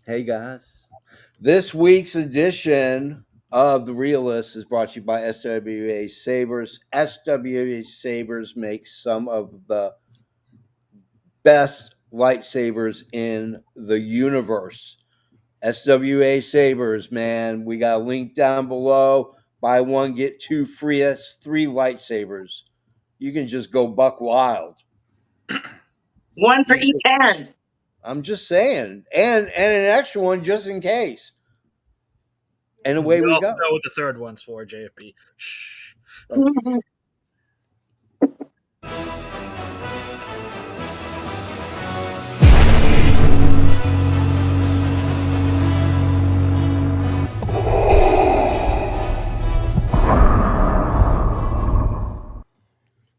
Hey guys. This week's edition of The Realist is brought to you by SWA Sabres. SWA Sabres makes some of the best lightsabers in the universe. SWA Sabres, man. We got a link down below. Buy one, get two free. That's three lightsabers. You can just go buck wild. One for each hand. I'm just saying. And an extra one just in case. And away we also go. know what the third one's for, JFP. Shh.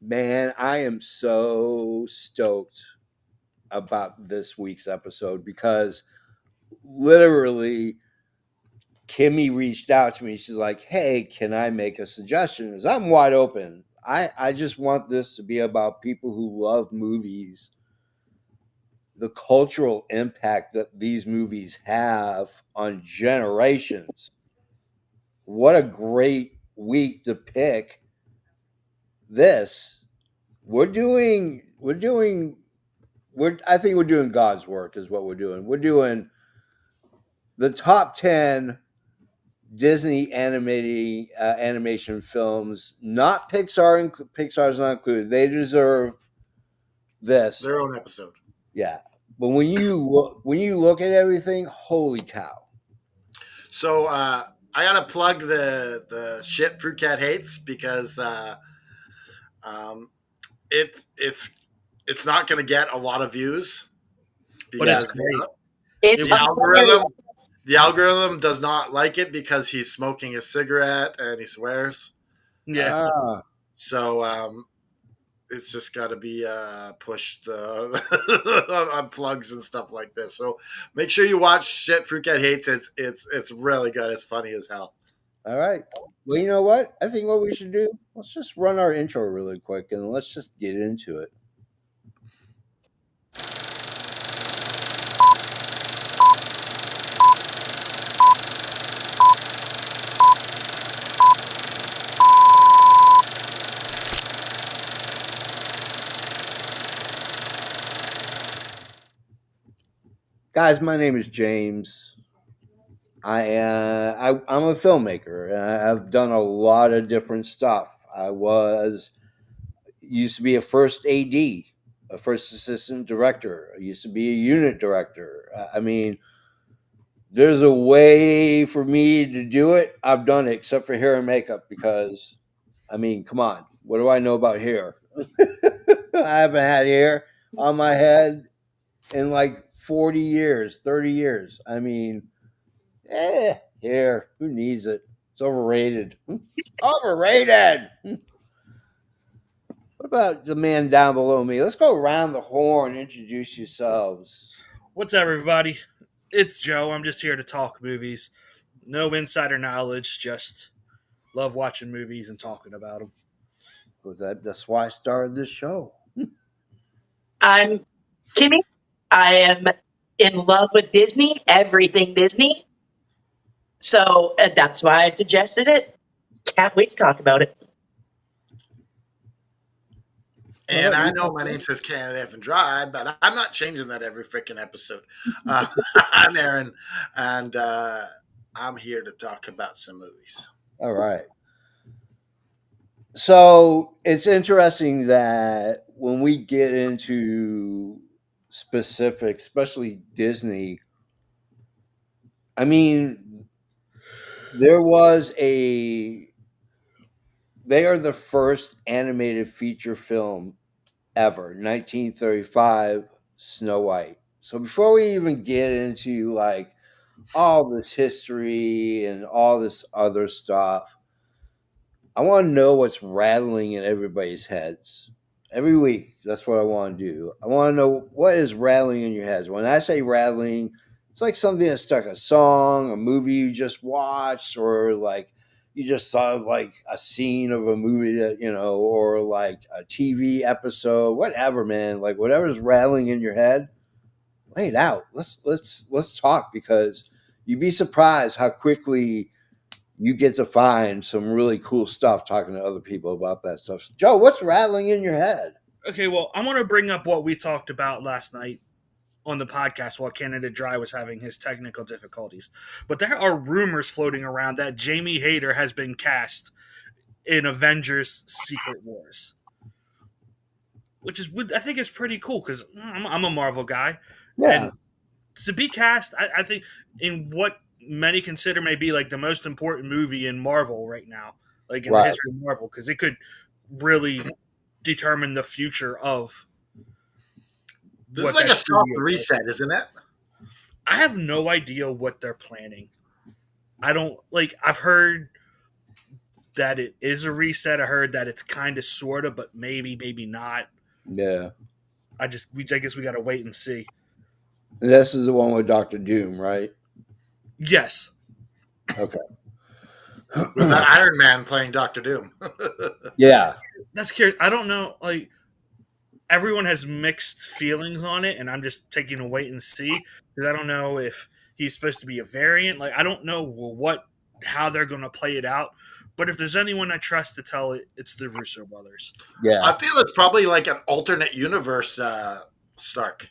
Man, I am so stoked about this week's episode because literally Kimmy reached out to me. She's like, "Hey, can I make a suggestion?" As I'm wide open. I just want this to be about people who love movies, the cultural impact that these movies have on generations. What a great week to pick this. I think we're doing God's work is what we're doing. We're doing the top 10 Disney animation films, not Pixar. Pixar's not included. They deserve this. Their own episode. Yeah. But when you look at everything, holy cow. So I gotta plug the shit Fruit Cat hates because um, it's not gonna get a lot of views But it's because great. It's the algorithm hilarious. the algorithm does not like it because he's smoking a cigarette and he swears. Yeah. Ah, So it's just got to be pushed on plugs and stuff like this. So make sure you watch shit Fruit Cat hates. It's really good. It's funny as hell. all right. Well, you know what? I think what we should do, let's just run our intro really quick and let's just get into it. Guys, my name is James. I'm a filmmaker. And I've done a lot of different stuff. I was used to be a first AD, a first assistant director. I used to be a unit director. I mean, there's a way for me to do it. I've done it, except for hair and makeup, because I mean, come on, what do I know about hair? I haven't had hair on my head in like 40 years, 30 years. I mean, hair, who needs it? It's overrated. Overrated. What about the man down below me? Let's go around the horn, introduce yourselves. What's up, everybody? It's Joe. I'm just here to talk movies. No insider knowledge, just love watching movies and talking about them. Because that's why I started this show. I'm Kimmy. I am in love with Disney, everything Disney. So that's why I suggested it. Can't wait to talk about it. And I know my name says Canada F and Dry, but I'm not changing that every freaking episode. I'm Aaron, and I'm here to talk about some movies. All right. So it's interesting that when we get into specifics, especially Disney, I mean, there was a. They are the first animated feature film ever, 1935, Snow White. So before we even get into like all this history and all this other stuff, I want to know what's rattling in everybody's heads. Every week, that's what I want to do. I want to know what is rattling in your heads. When I say rattling, it's like something that stuck, a song, a movie you just watched, or like you just saw like a scene of a movie that, or like a TV episode, whatever, man. Like whatever's rattling in your head, lay it out. Let's talk, because you'd be surprised how quickly you get to find some really cool stuff talking to other people about that stuff. Joe, what's rattling in your head? Okay, well, I want to bring up what we talked about last night on the podcast while Canada Dry was having his technical difficulties. But there are rumors floating around that Jamie Hayter has been cast in Avengers Secret Wars, which is, I think, is pretty cool because I'm a Marvel guy. Yeah, And to be cast, I think, in what many consider may be like the most important movie in Marvel right now, like in the right. history of Marvel, because it could really determine the future of This is what like that a soft studio does. reset, isn't it? I have no idea what they're planning. I don't like. I've heard that it is a reset. I heard that it's kind of, sort of, but maybe, maybe not. Yeah. I guess we got to wait and see. This is the one with Doctor Doom, right? Yes, Okay. With Iron Man playing Doctor Doom. Yeah. that's curious. I don't know. Like, everyone has mixed feelings on it, and I'm just taking a wait and see because I don't know if he's supposed to be a variant. Like, I don't know how they're going to play it out. But if there's anyone I trust to tell it, it's the Russo brothers. Yeah. I feel it's probably like an alternate universe Stark.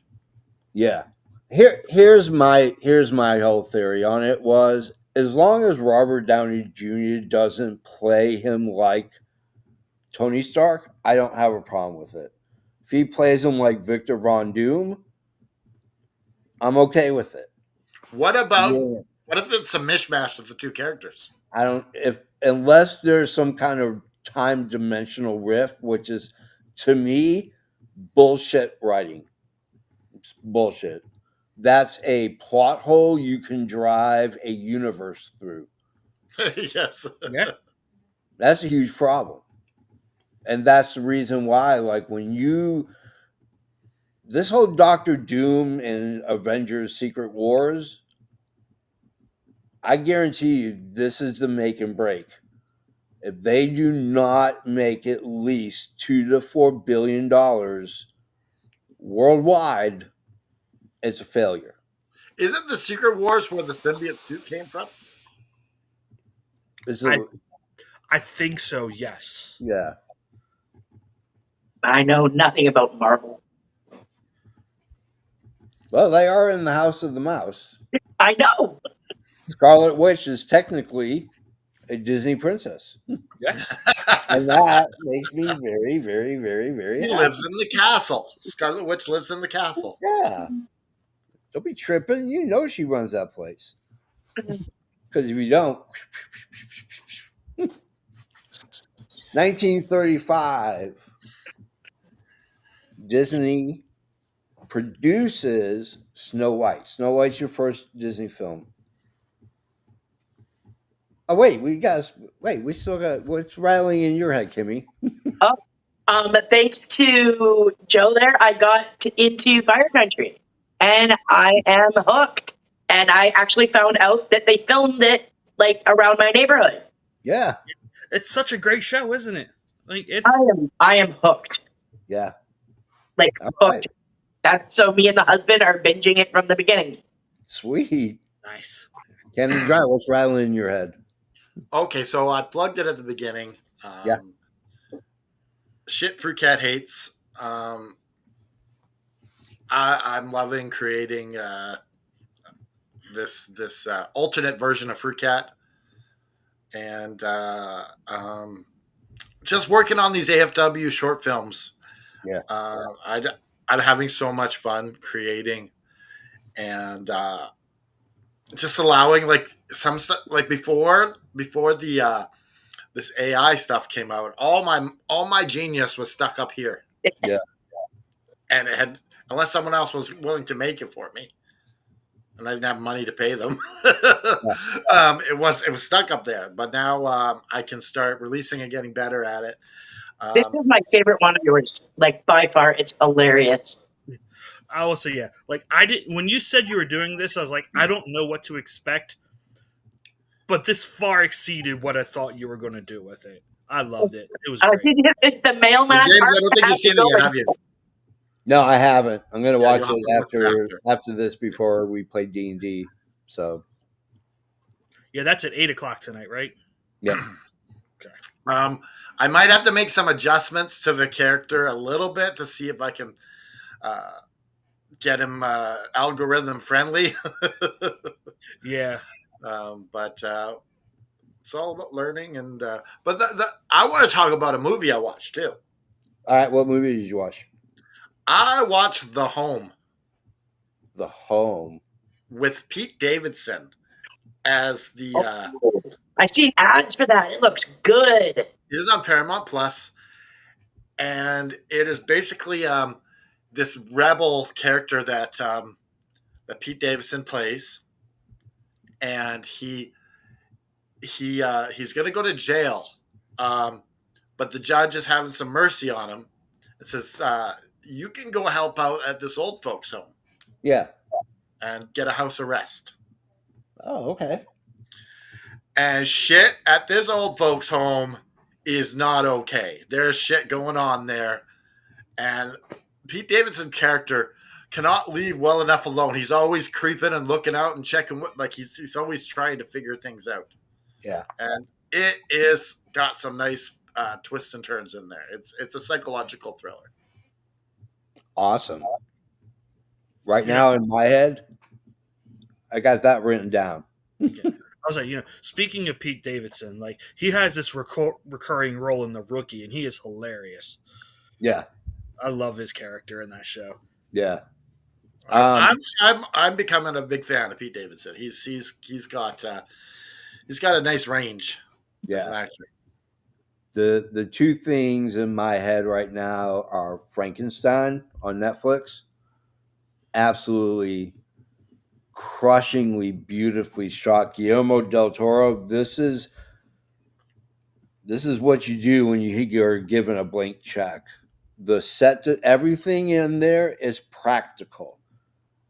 Yeah. Here's my whole theory on it was, as long as Robert Downey Jr. doesn't play him like Tony Stark, I don't have a problem with it. If he plays him like Victor Von Doom, I'm okay with it. What about Yeah. what if it's a mishmash of the two characters? I don't, if unless there's some kind of time dimensional rift, which is, to me, bullshit writing. It's bullshit. That's a plot hole you can drive a universe through. Yes. Yeah. That's a huge problem. And that's the reason why, like, this whole Doctor Doom and Avengers Secret Wars, I guarantee you this is the make and break. If they do not make at least $2 to $4 billion worldwide, it's a failure. Isn't the Secret Wars where the symbiote suit came from? I think so, yes. Yeah. I know nothing about Marvel. Well, they are in the House of the Mouse. I know. Scarlet Witch is technically a Disney princess. Yes. And that makes me very, very, very, very He happy. lives in the castle. Scarlet Witch lives in the castle. Yeah. Don't be tripping. You know she runs that place. Because if you don't, 1935, Disney produces Snow White. Snow White's your first Disney film. Oh, wait, we still got, what's rattling in your head, Kimmy? Thanks to Joe there, I got into Fire Country, and I am hooked. And I actually found out that they filmed it like around my neighborhood. Yeah. It's such a great show, isn't it? Like, it's I am hooked. Yeah. Like, All hooked. right. So me and the husband are binging it from the beginning. Sweet. nice. Canada Dry, what's rattling in your head? Okay, so I plugged it at the beginning. Yeah. Shit Fruit Cat hates. I'm loving creating this alternate version of Fruit Cat, and just working on these AFW short films. Yeah. I'm having so much fun creating, and just allowing like some stuff like before the this AI stuff came out. All my genius was stuck up here. Yeah. And it had, unless someone else was willing to make it for me, and I didn't have money to pay them, it was stuck up there. But now I can start releasing and getting better at it. This is my favorite one of yours. Like, by far, it's hilarious. I will say, yeah. Like, when you said you were doing this, I was like, I don't know what to expect. But this far exceeded what I thought you were going to do with it. I loved it. It was great. The mailman. James, I don't think you've seen it yet, have you? No, I haven't. I'm going to Yeah, watch you'll have it to watch it after this before we play D&D. So, Yeah, that's at 8 o'clock tonight, right? yep. Okay. I might have to make some adjustments to the character a little bit to see if I can uh, get him algorithm friendly. Yeah. But it's all about learning. And but I want to talk about a movie I watched too. All right, what movie did you watch? I watched The Home The Home. with Pete Davidson as the. Oh, I see ads for that. It looks good. It is on Paramount Plus, and it is basically this rebel character that Pete Davidson plays, and he's going to go to jail, but the judge is having some mercy on him. It says you can go help out at this old folks home Yeah. and get a house arrest. Oh, okay. And shit at this old folks home is not okay. There's shit going on there, and Pete Davidson's character cannot leave well enough alone. He's always creeping and looking out and checking what, like he's always trying to figure things out. Yeah. And it is got some nice twists and turns in there. It's a psychological thriller. Awesome. Right Yeah. now in my head, I got that written down. Okay. I was like, speaking of Pete Davidson, like he has this recurring role in The Rookie, and he is hilarious. Yeah. I love his character in that show. Yeah. I'm becoming a big fan of Pete Davidson. He's got a nice range as an Yeah. actor. The two things in my head right now are Frankenstein on Netflix. Absolutely crushingly beautifully shot. Guillermo del Toro, this is what you do when you're given a blank check. The set to everything in there is practical.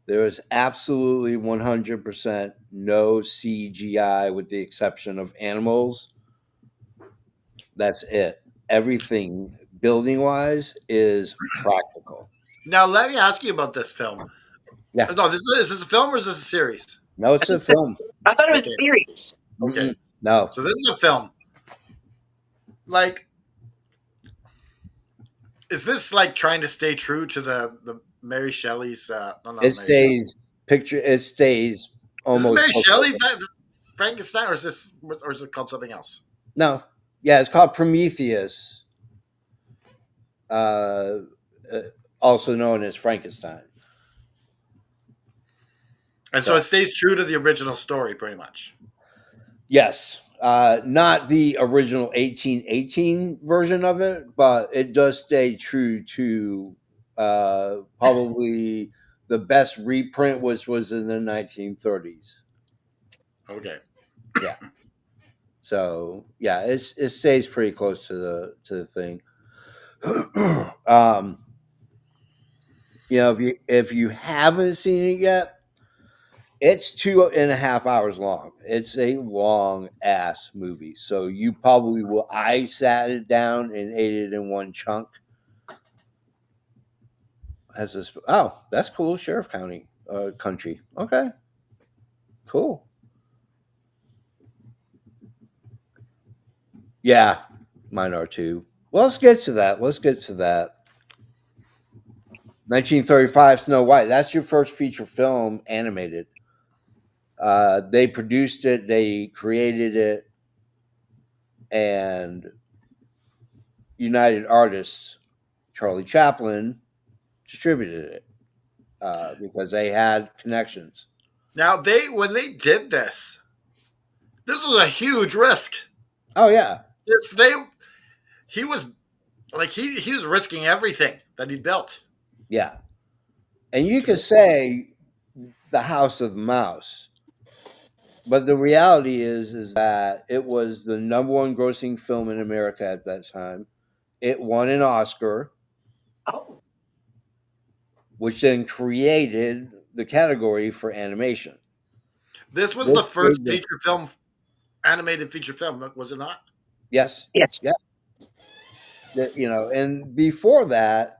There is absolutely 100% no CGI with the exception of animals. That's it. Everything building wise is practical. Now let me ask you about this film. Yeah. No, is this a film or is this a series? No, it's a film. I thought it was Okay. a series. Okay. Mm-mm. No. So this is a film. Like, is this like trying to stay true to the Mary Shelley's? It stays Is this almost. Mary Shelley Frankenstein, or is it called something else? No. Yeah, it's called Prometheus. Also known as Frankenstein. And so it stays true to the original story, pretty much. Yes. Not the original 1818 version of it, but it does stay true to probably the best reprint, which was in the 1930s. Okay. Yeah. So yeah, it stays pretty close to the thing. If you haven't seen it yet, it's 2.5 hours long. It's a long ass movie. So you probably will. I sat it down and ate it in one chunk. Has this? Oh, that's cool. Sheriff County, country. Okay, cool. Yeah, mine are too. Well, let's get to that. 1935 Snow White. That's your first feature film animated. They produced it, they created it, and United Artists, Charlie Chaplin, distributed it because they had connections. Now when they did this was a huge risk. Oh yeah, he was like he was risking everything that he built. yeah, and you could say the House of Mouse, but the reality is that it was the number one grossing film in America at that time. It won an Oscar, Oh, which then created the category for animation. This was the first animated feature film, was it not? Yes. yes. Yeah. And before that,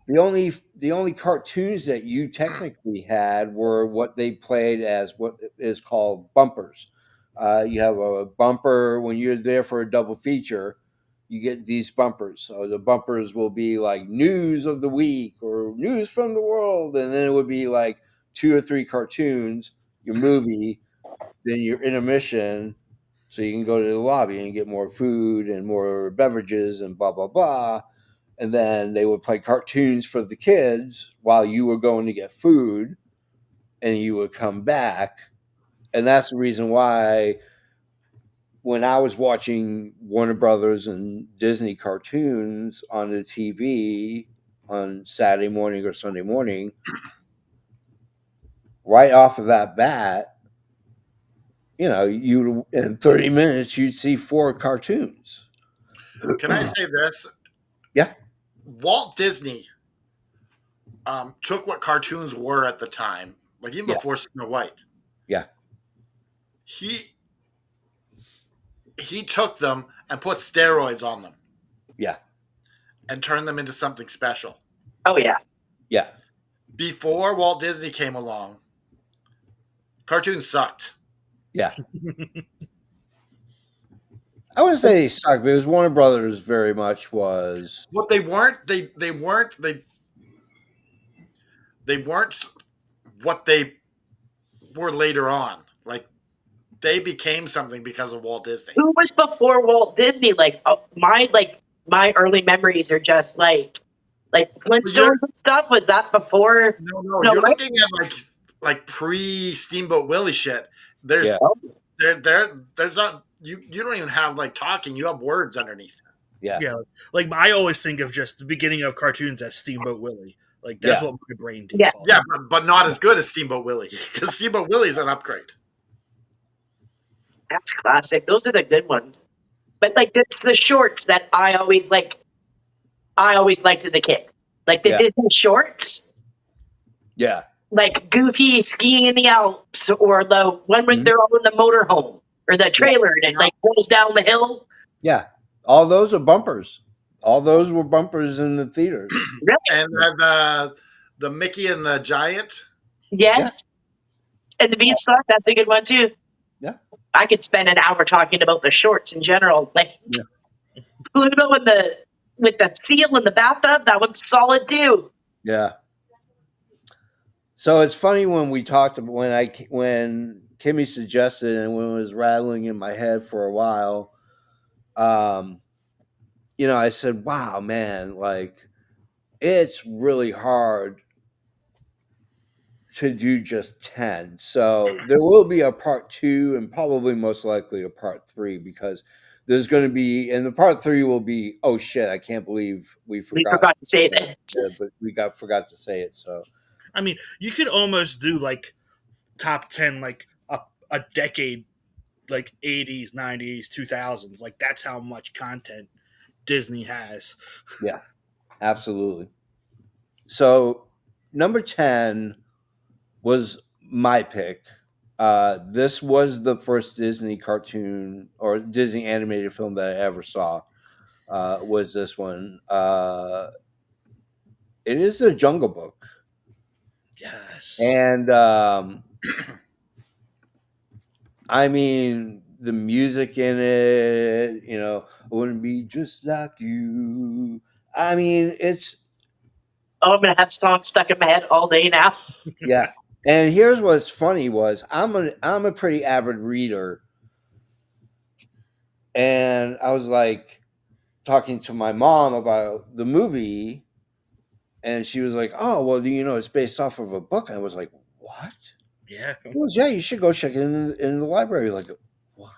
the only cartoons that you technically had were what they played as what is called bumpers. You have a bumper when you're there for a double feature. You get these bumpers. So the bumpers will be like news of the week or news from the world, and then it would be like 2 or 3 cartoons, your movie, then your intermission, so you can go to the lobby and get more food and more beverages and blah blah blah. And then they would play cartoons for the kids while you were going to get food, and you would come back. And that's the reason why when I was watching Warner Brothers and Disney cartoons on the TV on Saturday morning or Sunday morning, right off of that bat, you in 30 minutes you'd see 4 cartoons. Can I say this? Yeah, Walt Disney took what cartoons were at the time, like even yeah, before Snow White. yeah, He he took them and put steroids on them yeah, and turned them into something special. Oh yeah. yeah. Before Walt Disney came along, cartoons sucked. Yeah. I wouldn't say they sucked, because Warner Brothers very much was. What they weren't what they were later on. Like they became something because of Walt Disney. Who was before Walt Disney? My early memories are just like Flintstones and stuff. Was that before? No, Snow you're White? looking at like pre Steamboat Willie shit. There's Yeah, there's not you don't even have like talking. You have words underneath. yeah, Yeah, like I always think of just the beginning of cartoons as Steamboat Willie. Like that's Yeah. what my brain Yeah. defaults. Yeah, but not as good as Steamboat Willie because Steamboat Willie's an upgrade. That's classic. Those are the good ones. But like it's the shorts that I always liked as a kid. Like the Yeah. Disney shorts, yeah, like Goofy skiing in the Alps, or the one when Mhm. they're all in the motorhome or the trailer and it like rolls down the hill. yeah. All those are bumpers. All those were bumpers in the theaters. Really? And the Mickey and the Giant. Yes. And the Beanstalk, that's a good one too. Yeah. I could spend an hour talking about the shorts in general. Like Yeah. Pluto with the seal in the bathtub, that one's solid too. Yeah. So it's funny when we talked about when Kimmy suggested and when it was rattling in my head for a while. I said, "Wow, man! Like, it's really hard to do just 10." So there will be a part 2 and probably most likely a part 3, because there's going to be, and the part 3 will be, oh shit, I can't believe we forgot to say that. but we forgot to say it. So I mean, you could almost do like top 10, like a decade, like 80s, 90s, 2000s. Like that's how much content Disney has. yeah, absolutely. So number 10 was my pick. This was the first Disney cartoon or Disney animated film that I ever saw. Was this one? It is The Jungle Book, Yes. and I mean the music in it. I wouldn't be just like you. I mean, it's Oh, I'm gonna have songs stuck in my head all day now. yeah. And here's what's funny was I'm a pretty avid reader, and I was like talking to my mom about the movie, and she was like, "Oh, well, it's based off of a book." And I was like, "What?" Yeah. She goes, "Yeah, you should go check it in the library." Like, what?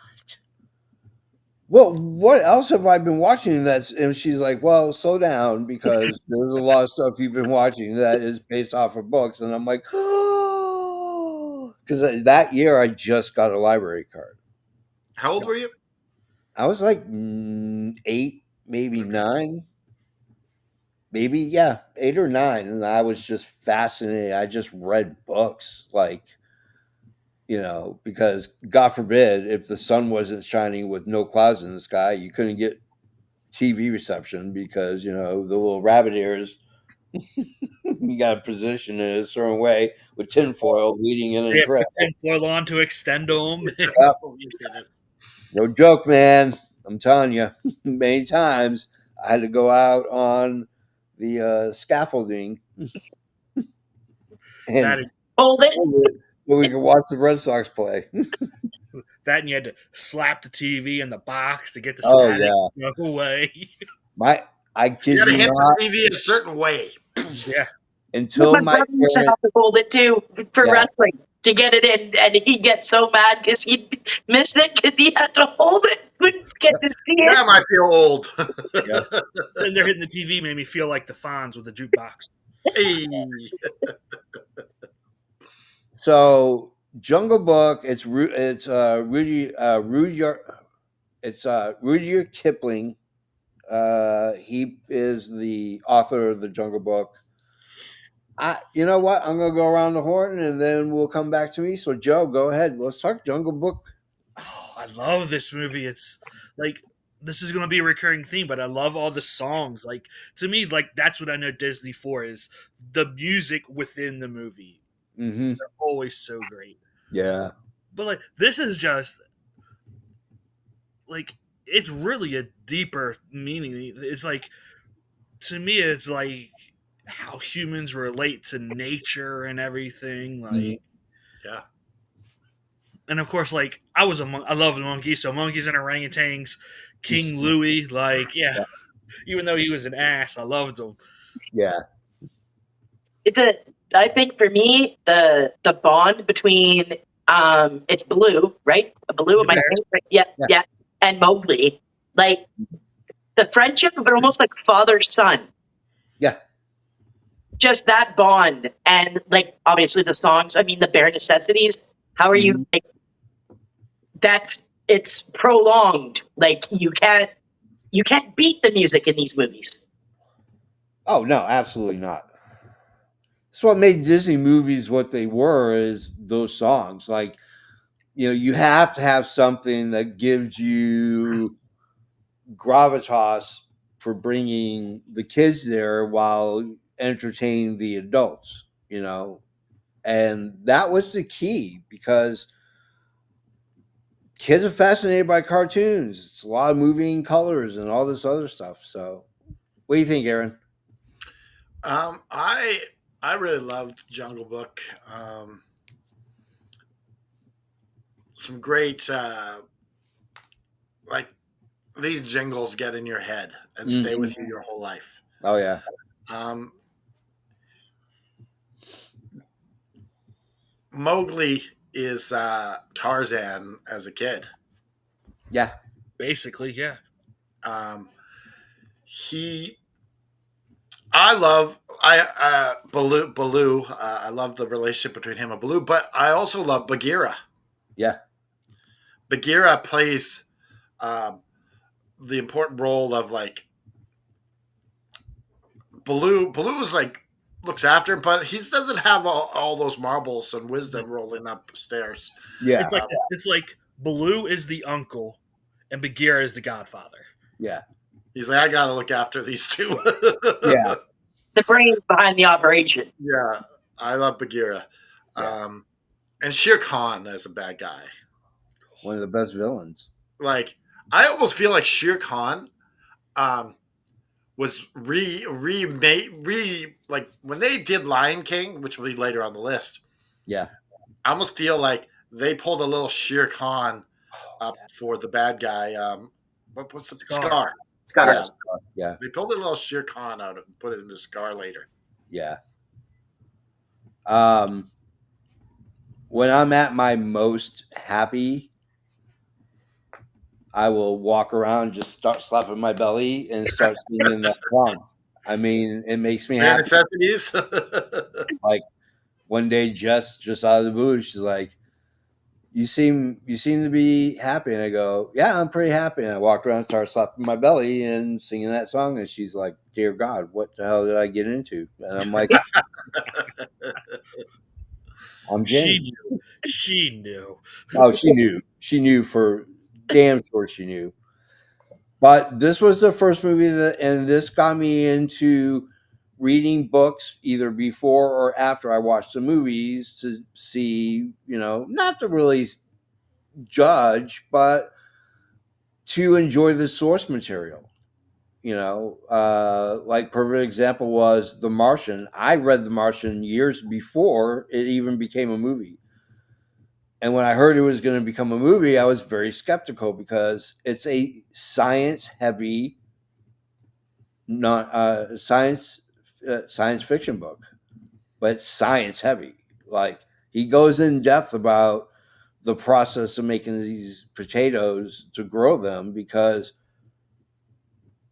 Well, what else have I been watching? And she's like, "Well, slow down, because there's a lot of stuff you've been watching that is based off of books." And I'm like, "Oh," because that year I just got a library card. How old were you? I was like 8, maybe 9. Maybe, yeah, 8 or 9, and I was just fascinated. I just read books, like, because God forbid if the sun wasn't shining with no clouds in the sky, you couldn't get TV reception, because the little rabbit ears You got to position it a certain way with tinfoil leading in a Yeah, trail. put tinfoil on to extend them. Yep. Oh my goodness. No joke, man. I'm telling you, many times I had to go out on the scaffolding that, and Hold it. hold it so we could watch the Red Sox play. that and you had to slap the TV in the box to get the Oh static yeah, to go away. I You kid got to you hit not. the TV in a certain way. Yeah. Until My my brother used to parents, have to hold it too for yeah, wrestling to get it in, and he'd get so mad because he'd miss it because he had to hold it, couldn't get to see it. Damn, I feel old. yeah. Sitting there hitting the TV made me feel like the Fonz with the jukebox. Hey. So Jungle Book, it's Rudyard Kipling. He is the author of the Jungle Book. You know what? I'm gonna go around the horn and then we'll come back to me. So Joe, go ahead. Let's talk Jungle Book. Oh, I love this movie. It's like this is going to be a recurring theme, but I love all the songs. Like to me, like that's what I know Disney for is the music within the movie. Mm-hmm. They're always so great. Yeah. But like this is just like it's really a deeper meaning. It's like to me, it's like how humans relate to nature and everything. Like, Mhm. Yeah. and of course, like I love monkeys, so monkeys and orangutans, King Louis, like yeah, even though he was an ass, I loved him. Yeah. I think for me, the bond between it's Blue, right? Blue, The am I bear. saying it right? Yeah, Yeah. yeah, and Mowgli, like the friendship, but almost like father son. Yeah. Just that bond, and like obviously the songs. I mean, the bare necessities. How are you? Like, it's prolonged. Like you can't beat the music in these movies. Oh no, absolutely not. That's what made Disney movies what they were is those songs. Like, you have to have something that gives you gravitas for bringing the kids there while entertaining the adults. And that was the key because kids are fascinated by cartoons. It's a lot of moving colors and all this other stuff. So, what do you think, Aaron? I really loved Jungle Book. Some great like these jingles get in your head and stay with you your whole life. Oh yeah, Um, Mowgli is Tarzan as a kid. yeah, Basically, yeah. Um, he, I love Baloo. I love the relationship between him and Baloo, but I also love Bagheera. yeah, Bagheera plays um, the important role of like Baloo. Baloo is like looks after him, but he doesn't have all those marbles and wisdom rolling upstairs. yeah, It's like Baloo is the uncle, and Bagheera is the godfather. yeah, He's like, I gotta look after these two. yeah. The brains behind the operation. Yeah, I love Bagheera. Yeah. And Shere Khan as a bad guy. One of the best villains. Like, I almost feel like Shere Khan was remade like when they did Lion King, which will be later on the list. Yeah. I almost feel like they pulled a little Shere Khan up for the bad guy. What's the Scar? Scar. Yeah. Yeah. They pulled a little Shere Khan out and put it into Scar later. Yeah. When I'm at my most happy, I will walk around, just start slapping my belly and start singing that song. I mean, it makes me Bare happy. necessities. Like one day, just out of the blue, she's like, you seem to be happy. And I go, yeah, I'm pretty happy. And I walked around, started slapping my belly and singing that song. And she's like, dear God, what the hell did I get into? And I'm like, I'm She James. knew. She knew. Oh, she knew. She knew for damn sure she knew. But this was the first movie and this got me into reading books either before or after I watch the movies to see, not to really judge, but to enjoy the source material. Like perfect example was The Martian. I read The Martian years before it even became a movie. And when I heard it was going to become a movie, I was very skeptical because it's a science heavy, not science fiction book, but it's science heavy. Like he goes in depth about the process of making these potatoes to grow them because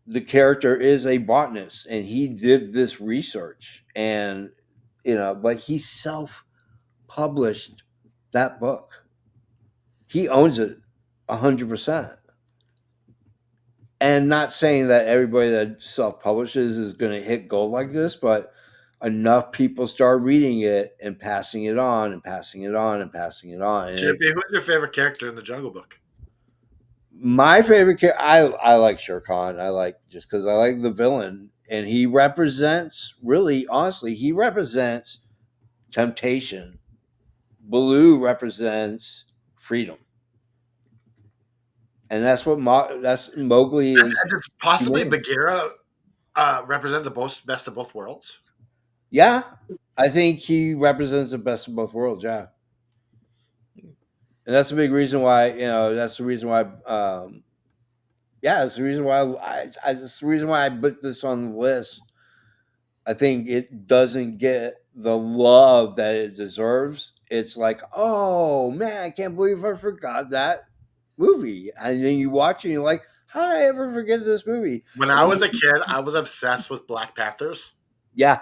the character is a botanist and he did this research and but he self-published that book. He owns it 100%. And not saying that everybody that self-publishes is going to hit gold like this, but enough people start reading it and passing it on and passing it on and passing it on. And JP, who's your favorite character in the Jungle Book? my favorite character, I like Shere Khan. I like just because I like the villain, and he represents, really, honestly, he represents temptation. Baloo represents freedom, and that's what that's Mowgli is. And does possibly Bagheera represent the best of both worlds? Yeah, I think he represents the best of both worlds. Yeah, and that's a big reason why. That's the reason why. That's the reason why that's the reason why I put this on the list. I think it doesn't get the love that it deserves. It's like, oh man, I can't believe I forgot that movie. And then you watch it and you're like, how did I ever forget this movie? When I was a kid, I was obsessed with Black Panthers. Yeah.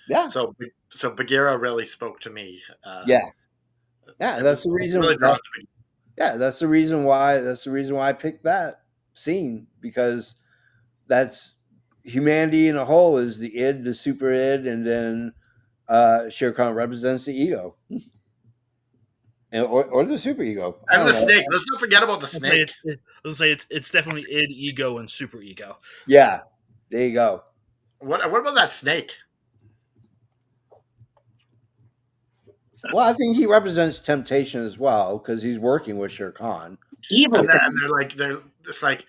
Yeah. So Bagheera really spoke to me. Yeah. That's the reason. Really drawn to me. Yeah, that's the reason why. That's the reason why I picked that scene, because that's humanity in a whole is the id, the super id, and then Shere Khan represents the ego, or the super ego, and the snake. Let's not forget about the snake. Let's say it's definitely id, ego, and super ego. Yeah, there you go. What about that snake? Well, I think he represents temptation as well because he's working with Shere Khan. Evil. And they're just like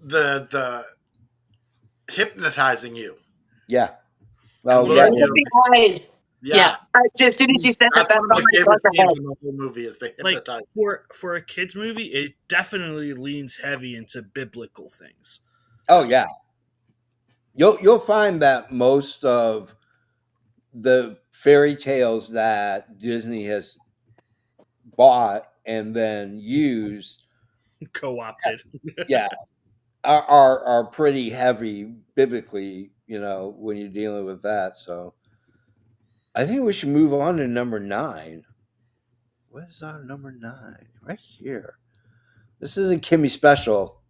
the hypnotizing you. Yeah. Well, Look yeah. at The eyes. Yeah. As soon as you said That's that, one of my favorite that's scenes in the whole movie is they Like hypnotize. for a kids movie, it definitely leans heavy into biblical things. Oh yeah. You'll find that most of the fairy tales that Disney has bought and then used, Co-opted. yeah, are pretty heavy biblically, when you're dealing with that. So I think we should move on to number 9. What is our number 9? Right here. This is a Kimmy special.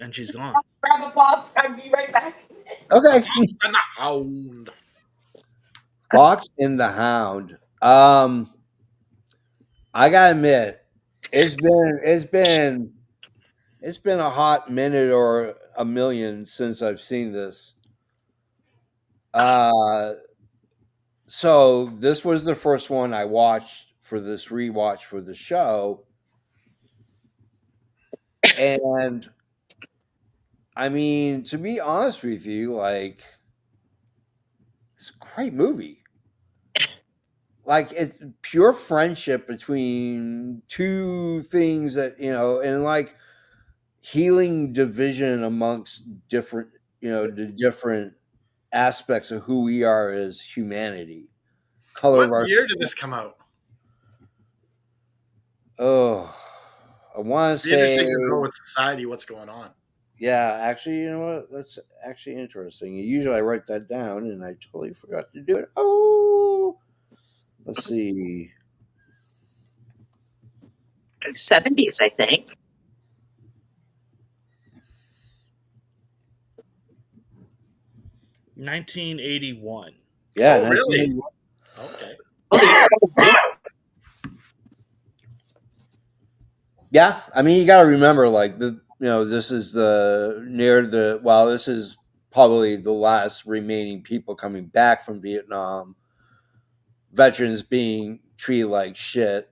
And she's gone. Grab a pop. I'll be right back. Okay. And the Hound. Fox and the Hound. I gotta admit, it's been a hot minute or a million since I've seen this. So this was the first one I watched for this rewatch for the show. And I mean, to be honest with you, like, it's a great movie. Like, it's pure friendship between two things that, and like healing division amongst different, the different aspects of who we are as humanity. Color of our What year did this come out? Oh, I want to Be interesting say, to know with society what's going on. yeah. Actually, you know what? That's actually interesting. Usually, I write that down, and I totally forgot to do it. Oh, let's see. 70s, I think. $1981. Yeah, Oh, really? 1981. Okay. Yeah, I mean, you got to remember, like this is this is probably the last remaining people coming back from Vietnam, veterans being treated like shit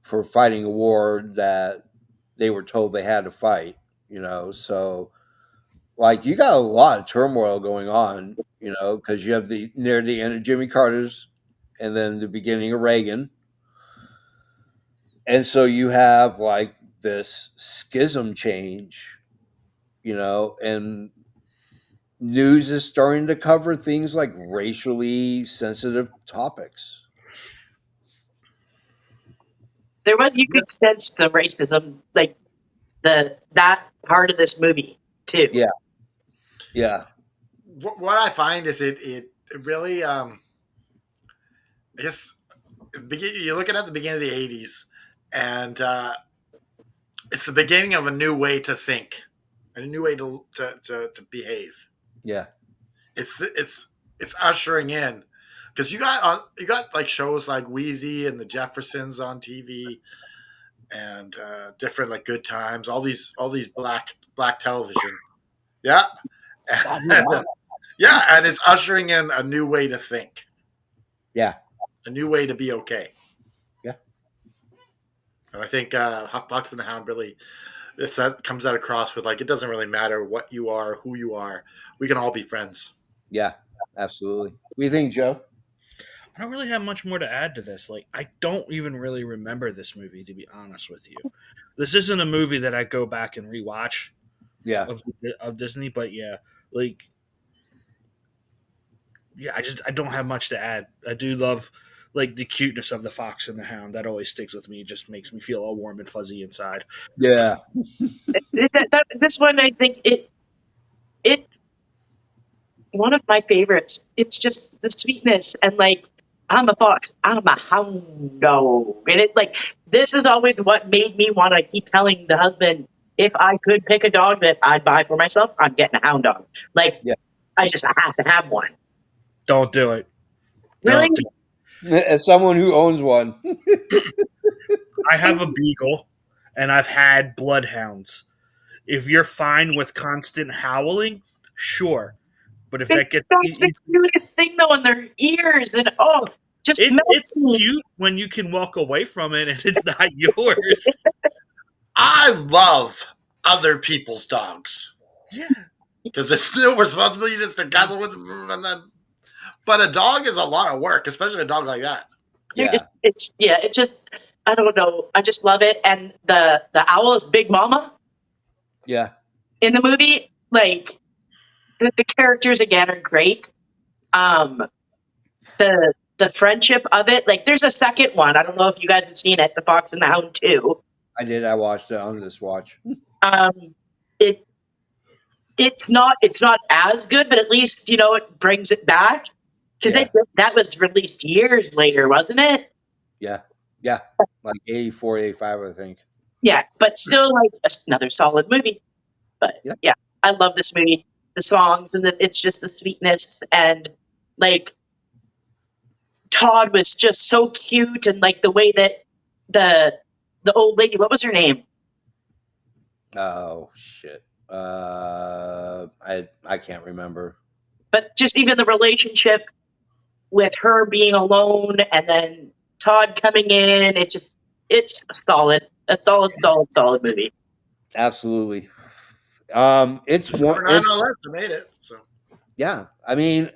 for fighting a war that they were told they had to fight, so like you got a lot of turmoil going on, because you have near the end of Jimmy Carter's and then the beginning of Reagan. And so you have like this schism change, and news is starting to cover things like racially sensitive topics. There was, you could sense the racism, like that part of this movie too. Yeah. Yeah. What I find is it really I guess you're looking at the beginning of the '80s, and it's the beginning of a new way to think, a new way to behave. Yeah. It's ushering in, because you got like shows like Wheezy and the Jeffersons on TV, and different like Good Times, all these black television. Yeah. Yeah, and it's ushering in a new way to think, Yeah. a new way to be okay. Yeah. And I think Fox and the Hound really, that comes out across with like, it doesn't really matter what you are, who you are, we can all be friends. Yeah. Absolutely. What do you think, Joe? I don't really have much more to add to this. Like, I don't even really remember this movie, to be honest with you. This isn't a movie that I go back and rewatch. Yeah. Of Disney, but yeah, like, yeah, I don't have much to add. I do love like the cuteness of the Fox and the Hound. That always sticks with me. It just makes me feel all warm and fuzzy inside. Yeah. This one, I think it one of my favorites. It's just the sweetness and like, I'm a fox, I'm a hound dog, and it like, this is always what made me want to keep telling the husband, if I could pick a dog that I'd buy for myself, I'm getting a hound dog. Like, Yeah. I have to have one. Don't do it. Really? Don't do it. As someone who owns one. I have a beagle, and I've had bloodhounds. If you're fine with constant howling, sure. But if that gets That's the cutest thing though, in their ears, and just it's melting. cute when you can walk away from it and it's not yours. I love other people's dogs, Yeah. because it's still responsibility just to cuddle with them, and then. But a dog is a lot of work, especially a dog like that. Yeah. It's just, I don't know. I just love it. And the owl is Big Mama Yeah. in the movie. Like, the characters again are great. The friendship of it. Like, there's a second one. I don't know if you guys have seen it, The Fox and the Hound 2. I did. I watched it on this watch. It's not as good, but at least it brings it back, because that was released years later, wasn't it? Yeah. Yeah. Like 84, 85, I think. Yeah, but still, like, another solid movie. But yeah, I love this movie. The songs, and it's just the sweetness, and like, Todd was just so cute, and like the way that the old lady, what was her name? Oh shit. I can't remember. But just even the relationship with her being alone, and then Todd coming in, it's a solid movie. Absolutely. It's one. Number 9 on the list. I made it. So Yeah. I mean,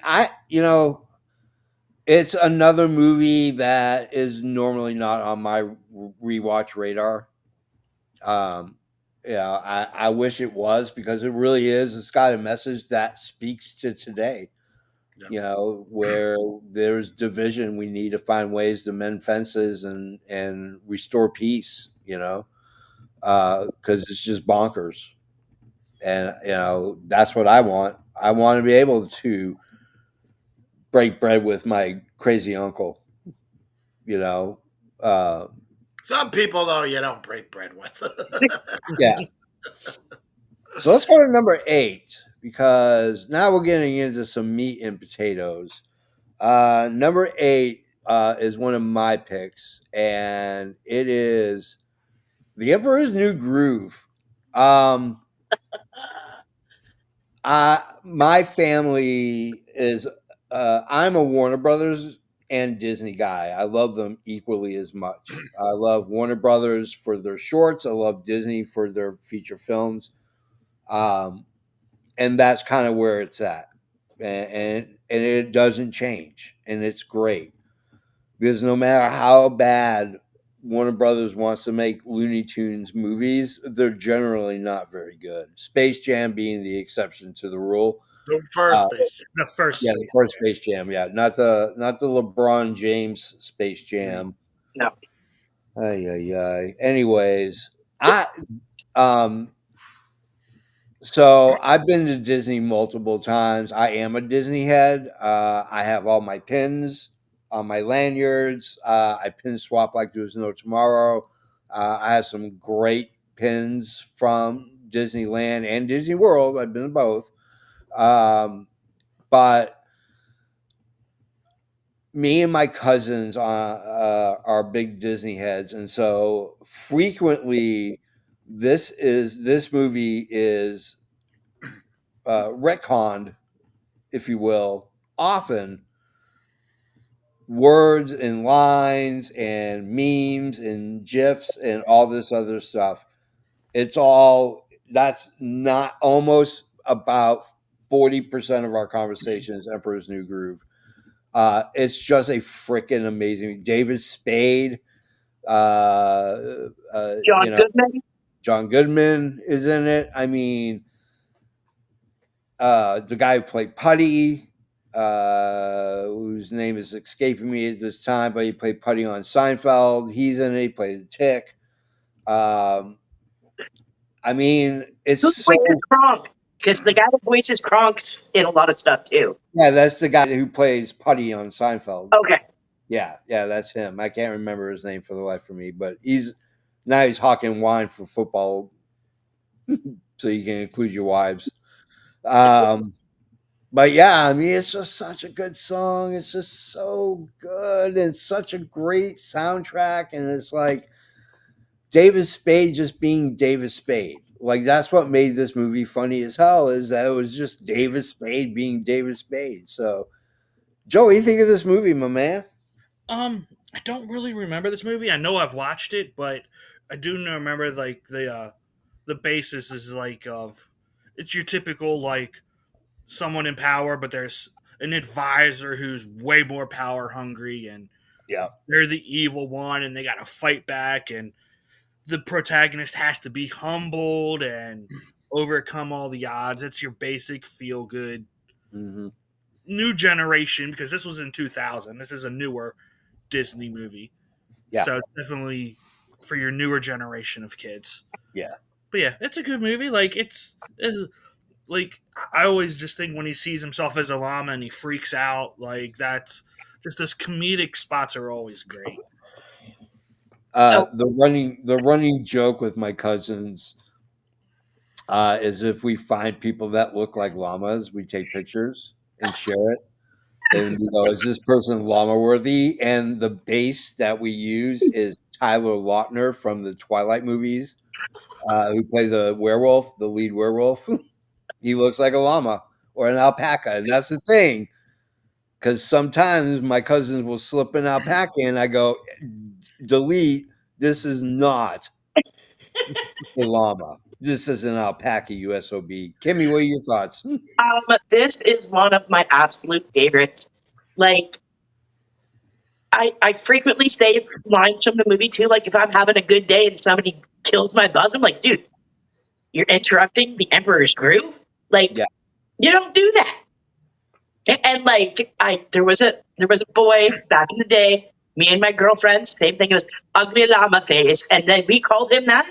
it's another movie that is normally not on my rewatch radar. I wish it was, because it really is. It's got a message that speaks to today. Yeah. Where there's division, we need to find ways to mend fences and restore peace. Because it's just bonkers, and that's what I want. I want to be able to break bread with my crazy uncle. some people though you don't break bread with. Yeah. So let's go to number 8, because now we're getting into some meat and potatoes. Number 8 is one of my picks, and it is The Emperor's New Groove. I My family is. I'm a Warner Brothers and Disney guy. I love them equally as much. I love Warner Brothers for their shorts. I love Disney for their feature films. Um, and that's kind of where it's at, and it doesn't change, and it's great because no matter how bad Warner Brothers wants to make Looney Tunes movies, they're generally not very good. Space Jam being the exception to the rule. The first Space Jam. The first Yeah, the Space first Jam. Space Jam. Yeah, not the LeBron James Space Jam. No. Ay, ay, ay. Anyways, I um so I've been to Disney multiple times. I am a Disney head. I have all my pins on my lanyards. I pin swap like there's no tomorrow. I have some great pins from Disneyland and Disney World. I've been to both. But me and my cousins are big Disney heads, and so frequently this movie is retconned, if you will, often words and lines and memes and gifs and all this other stuff. It's all that's not almost about 40% of our conversation is Emperor's New Groove. It's just a freaking amazing David Spade. John You know, Goodman. John Goodman is in it. I mean, the guy who played Putty, whose name is escaping me at this time, but he played Putty on Seinfeld. He's in it. He played the Tick. I mean, it's Who so. voices Kronk? Because the guy that voices Kronk's in a lot of stuff too. Yeah, that's the guy who plays Putty on Seinfeld. Okay. Yeah, that's him. I can't remember his name for the life of me, but he's hawking wine for football, so you can include your wives. But yeah, I mean, it's just such a good song. It's just so good and such a great soundtrack. And it's like David Spade just being David Spade. Like that's what made this movie funny as hell. Is that it was just David Spade being David Spade. So, Joe, what do you think of this movie, my man? I don't really remember this movie. I know I've watched it, but I do remember like the basis is like of it's your typical like someone in power, but there's an advisor who's way more power hungry, and Yeah. they're the evil one, and they got to fight back, and the protagonist has to be humbled and overcome all the odds. It's your basic feel good Mm-hmm. new generation because this was in 2000. This is a newer Disney movie. Yeah. So definitely for your newer generation of kids. Yeah. But yeah, it's a good movie. Like it's like I always just think when he sees himself as a llama and he freaks out, like that's just those comedic spots are always great. The running joke with my cousins is if we find people that look like llamas, we take pictures and share it. And is this person llama worthy? And the base that we use is Tyler Lautner from the Twilight movies, who played the werewolf, the lead werewolf. He looks like a llama or an alpaca, and that's the thing. Because sometimes my cousins will slip an alpaca, and I go, delete. This is not a llama. This is an alpaca, USOB. Kimmy, what are your thoughts? This is one of my absolute favorites. Like, I frequently say lines from the movie too. Like, if I'm having a good day and somebody kills my buzz, I'm like, dude, you're interrupting the Emperor's Groove. Like, Yeah. You don't do that. And like, there was a boy back in the day. Me and my girlfriend, same thing. It was ugly llama face, and then we called him that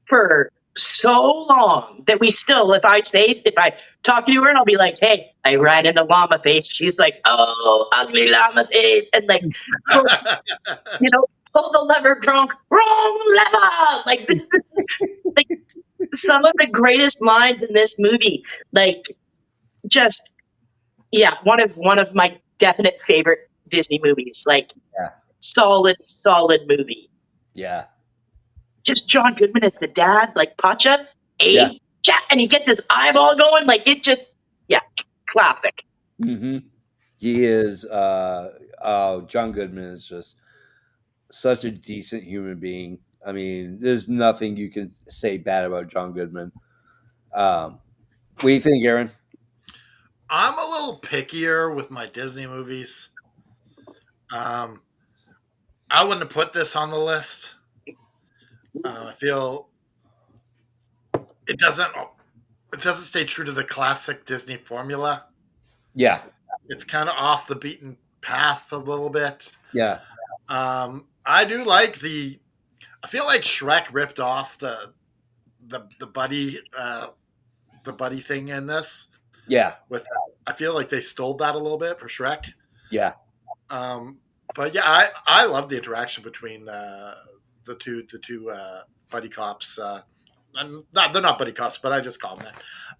for so long that we still, if I talk to her and I'll be like, hey, I ran into llama face. She's like, oh, ugly llama face. And like, pull the lever, Gronk, wrong lever. Like, like some of the greatest lines in this movie, like just, yeah, one of my definite favorite Disney movies. Like, Yeah. solid movie. Yeah. Just John Goodman as the dad, like Pacha, Yeah. and he gets his eyeball going. Like it just, yeah, classic. Mm-hmm. He is. John Goodman is just such a decent human being. I mean, there's nothing you can say bad about John Goodman. What do you think, Aaron? I'm a little pickier with my Disney movies. Um, I wouldn't have put this on the list. I feel it doesn't stay true to the classic Disney formula. Yeah, It's kind of off the beaten path a little bit. yeah, I do like the. I feel like Shrek ripped off the buddy the buddy thing in this. yeah, With I feel like they stole that a little bit for Shrek. yeah, Um, but yeah, I love the interaction between the two buddy cops. They're not buddy cops, but I just call them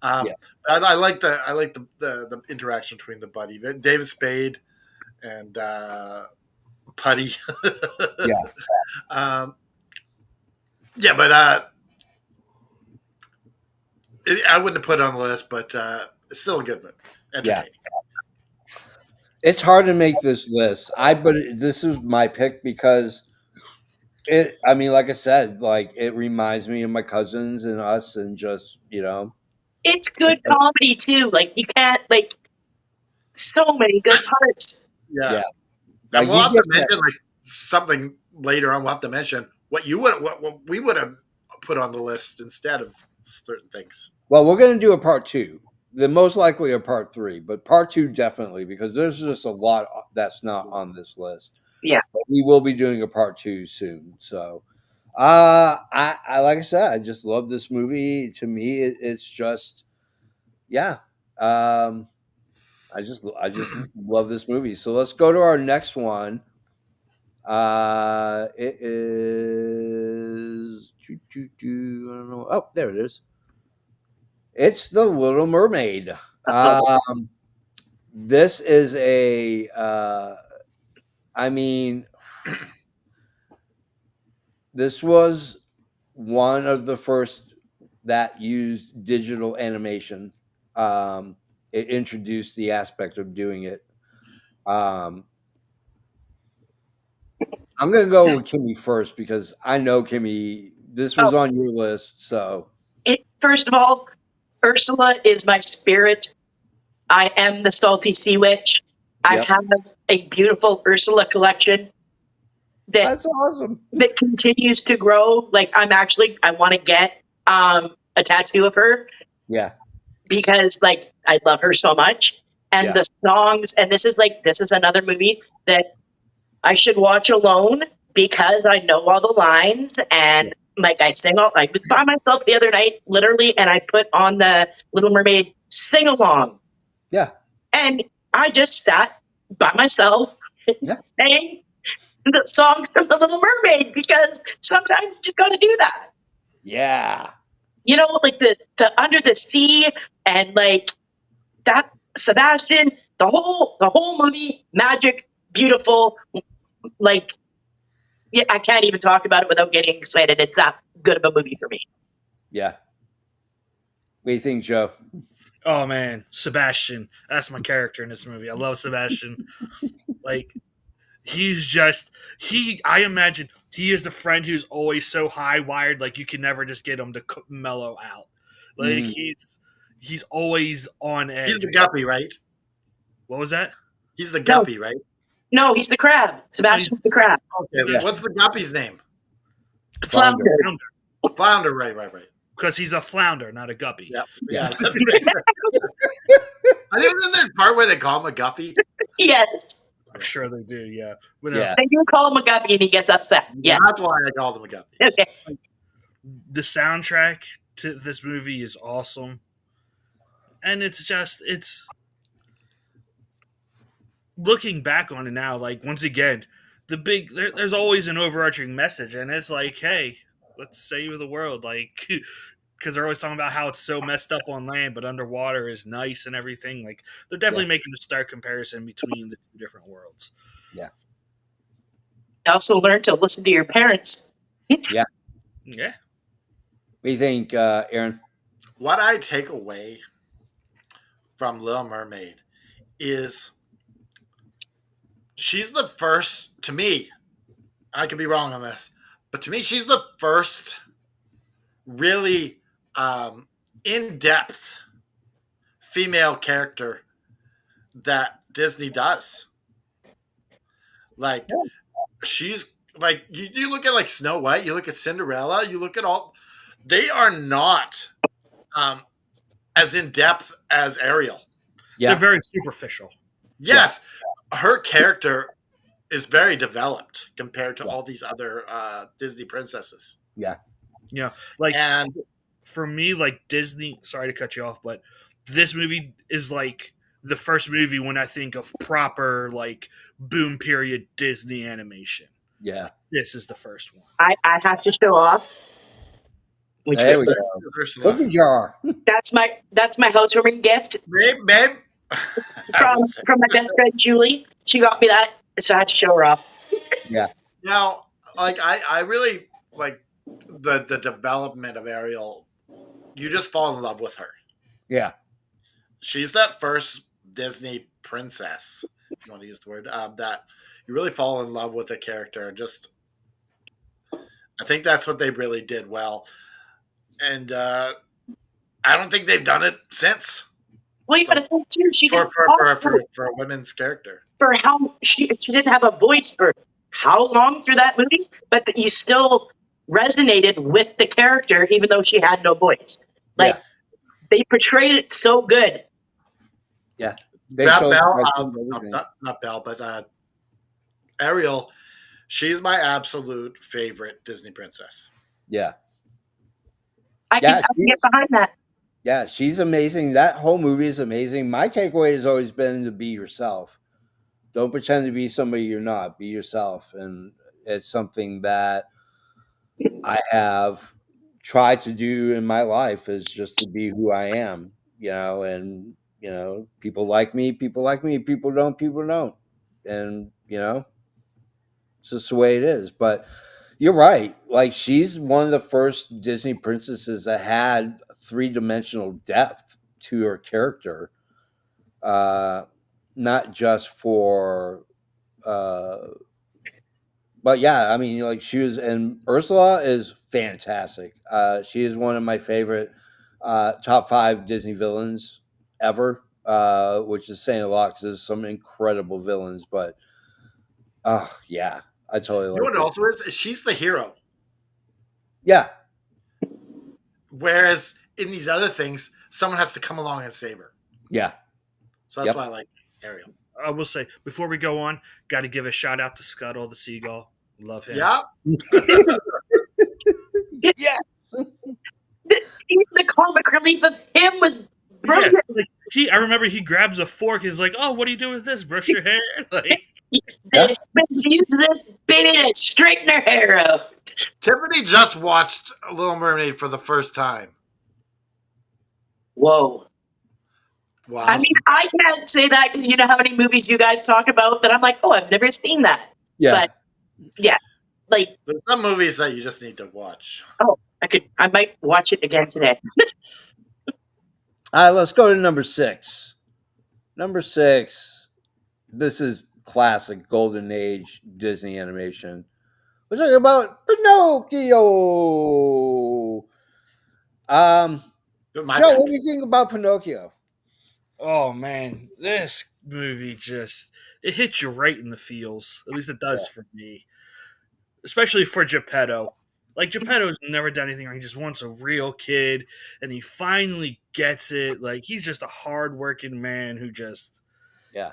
that. yeah. I like the interaction between the buddy, David Spade and Putty. Yeah. Yeah, but I wouldn't have put it on the list, but it's still a good one. Entertaining. It's hard to make this list. But this is my pick because it. I mean, like I said, like it reminds me of my cousins and us, and just It's good comedy too. Like you can't like so many good parts. Yeah. Yeah. And Like, we'll you have to get that- mention like something later on. We'll have to mention what we would have put on the list instead of certain things. Well, we're going to do a part 2. The most likely a part 3, but part 2 definitely because there's just a lot that's not on this list. Yeah. But we will be doing a part 2 soon. So, I like I said, I just love this movie. To me, it's just, yeah. I just love this movie. So let's go to our next one. It is. I don't know. Oh, there it is. It's The Little Mermaid. This is a. I mean, this was one of the first that used digital animation. It introduced the aspect of doing it. I'm gonna go with Kimmy first because I know Kimmy. This was on your list, so First of all, Ursula is my spirit. I am the salty sea witch. I Yep. have a beautiful Ursula collection that's awesome. that continues to grow. Like I want to get a tattoo of her Yeah, because like I love her so much. And Yeah. the songs, and this is another movie that I should watch alone because I know all the lines and like I was by myself the other night, literally, and I put on the Little Mermaid sing along. yeah, And I just sat by myself and sang the songs from the Little Mermaid because sometimes you just gotta do that. yeah. You know, like the Under the Sea and like that Sebastian, the whole movie, magic, beautiful, like yeah, I can't even talk about it without getting excited. It's that good of a movie for me. Yeah. What do you think, Joe? Oh man, Sebastian. That's my character in this movie. I love Sebastian. Like I imagine he is the friend who's always so high wired, like you can never just get him to mellow out. Like he's always on edge. He's the guppy, right? What was that? He's the guppy, right? No, he's the crab. Sebastian's the crab. Okay, Yeah. what's the guppy's name? Flounder. Flounder, right. Because he's a flounder, not a guppy. Yeah. That's right. I think there's that part where they call him a guppy. Yes. I'm sure they do, yeah. But, Yeah. They do call him a guppy and he gets upset. Yes. That's why I called him a guppy. Okay. the soundtrack to this movie is awesome. And it's looking back on it now, like once again, there's always an overarching message, and it's like, hey, let's save the world, like because they're always talking about how it's so messed up on land, but underwater is nice and everything. Like they're definitely making a stark comparison between the two different worlds. Yeah. I also learned to listen to your parents. Yeah. What do you think, Aaron? What I take away from Little Mermaid is she's the first, to me, I could be wrong on this, but to me, she's the first really in depth female character that Disney does. Like, she's like, you look at like Snow White, you look at Cinderella, you look at all, they are not um, as in depth as Ariel. They're Yeah. very superficial. Yes, her character is very developed compared to Yeah. all these other Disney princesses. Yeah. Yeah, like And for me, like Disney. Sorry to cut you off, but this movie is like the first movie when I think of proper like boom period Disney animation. Yeah. This is the first one. I have to show off. Which There we is, go. Cookie jar. that's my housewarming gift babe. from my best friend Julie. She got me that, so I had to show her off. Yeah. Now, like I really like the development of Ariel. You just fall in love with her. Yeah. She's that first Disney princess, if you want to use the word, that you really fall in love with the character. Just, I think that's what they really did well, and I don't think they've done it since Well, you got to think too. She for didn't talk for a women's character. for how she didn't have a voice for how long through that movie, but that you still resonated with the character even though she had no voice. Like they portrayed it so good. Yeah. They That showed Belle, everything. not Belle, but Ariel. She's my absolute favorite Disney princess. Yeah. I can get behind that. Yeah, she's amazing. That whole movie is amazing. My takeaway has always been to be yourself. Don't pretend to be somebody you're not. Be yourself. And it's something that I have tried to do in my life is just to be who I am, and people like me, people don't. And, it's just the way it is. But you're right. Like she's one of the first Disney princesses that had three-dimensional depth to her character. Not just for but yeah, I mean, like she was, and Ursula is fantastic. She is one of my favorite top 5 Disney villains ever, which is saying a lot because there's some incredible villains. But yeah, I totally You like know what it. also is? She's the hero. Yeah, Whereas in these other things, someone has to come along and save her. yeah, So that's Yep. why I like Ariel. I will say before we go on, got to give a shout out to Scuttle the seagull. Love him. Yeah. yeah. The comic relief of him was Yeah, brilliant. like I remember he grabs a fork. He's like, "Oh, what do you do with this? Brush your hair." Like, Yeah. Use this baby to straighten her hair out. Tiffany just watched Little Mermaid for the first time. Whoa. Wow. I mean, I can't say that because you know how many movies you guys talk about that I'm like, oh, I've never seen that. Yeah. But yeah, like, There's some movies that you just need to watch. I might watch it again today. All right, let's go to number 6. Number 6. This is classic golden age Disney animation. We're talking about Pinocchio. My Joe, pick. what do you think about Pinocchio? oh man, this movie just it hits you right in the feels. At least it does for me, especially for Geppetto. Like Geppetto's never done anything wrong. He just wants a real kid, and he finally gets it. Like he's just a hardworking man who just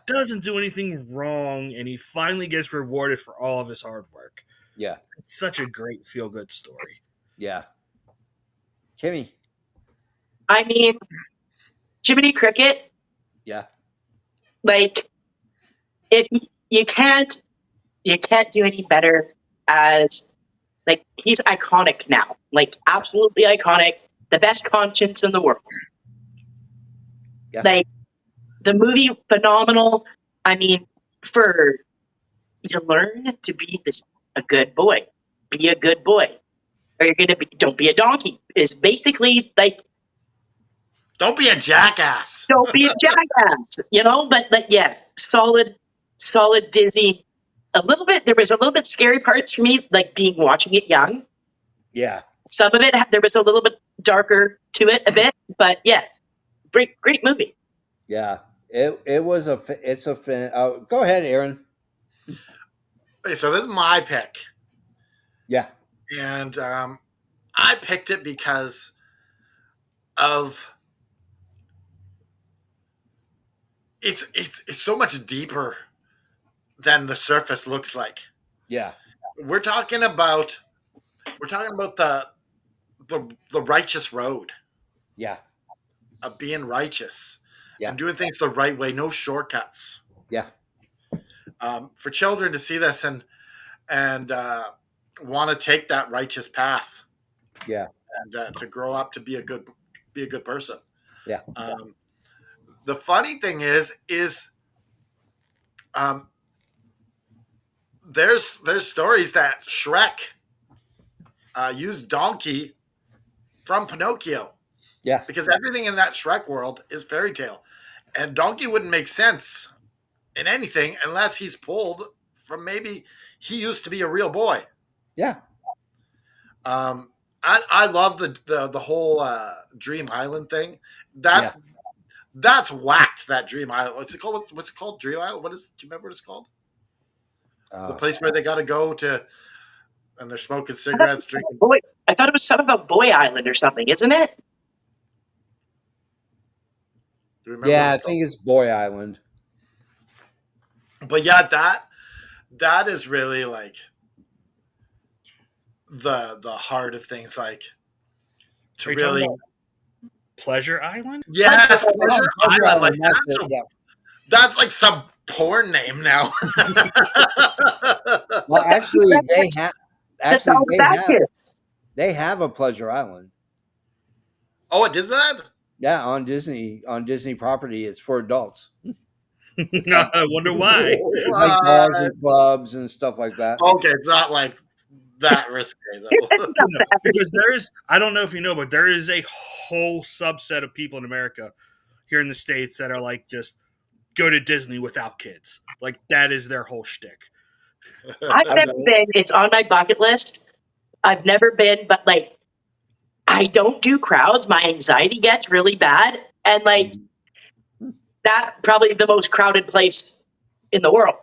doesn't do anything wrong, and he finally gets rewarded for all of his hard work. Yeah. It's such a great feel good story. Yeah. Kimmy. I mean, Jiminy Cricket, Yeah. like, if you can't do any better as, like, he's iconic now. Like, absolutely iconic. The best conscience in the world. Yeah. Like, the movie, phenomenal. I mean, you learn to be a good boy. Be a good boy. Or you're going to be, don't be a donkey. Is basically, like, Don't be a jackass. Don't be a jackass, but yes, solid Disney. There was a little bit scary parts for me, like watching it young. Yeah. Some of it, there was a little bit darker to it a bit, but yes, great movie. Yeah. It's a fan. Oh, go ahead, Aaron. Okay, so this is my pick. Yeah. And I picked it because of it's so much deeper than the surface looks like. Yeah. We're talking about the righteous road Yeah. of being righteous Yeah. and doing things the right way, no shortcuts. Yeah. For children to see this and want to take that righteous path Yeah. and to grow up to be a good person. Yeah. The funny thing is um, there's stories that Shrek used Donkey from Pinocchio. Yeah. Because everything in that Shrek world is fairy tale. And Donkey wouldn't make sense in anything unless he's pulled from maybe he used to be a real boy. Yeah. I love the whole Dream Island thing. That's whacked. That Dream Island. What's it called? What's it called? Dream Island. Do you remember what it's called? The place where they got to go to, and they're smoking cigarettes, drinking. Boy, I thought it was something about Boy Island or something, isn't it? Do you remember Yeah, I think it's Boy Island. But yeah, that is really like the heart of things. Like to Are you talking really, about Pleasure Island? yes, Pleasure Island. Like Yeah. that's like some porn name now. Well, actually, That's all that is. they have a Pleasure Island. Oh, it does that? Yeah, on Disney property, it's for adults. I wonder why. It's like bars and clubs and stuff like that. Okay, it's not like that risque though. No, because I don't know if you know, but there is a whole subset of people in America here in the States that are like just go to Disney without kids. Like that is their whole shtick. I've never been. It's on my bucket list. I've never been, but like, I don't do crowds. My anxiety gets really bad. And like, that's probably the most crowded place in the world.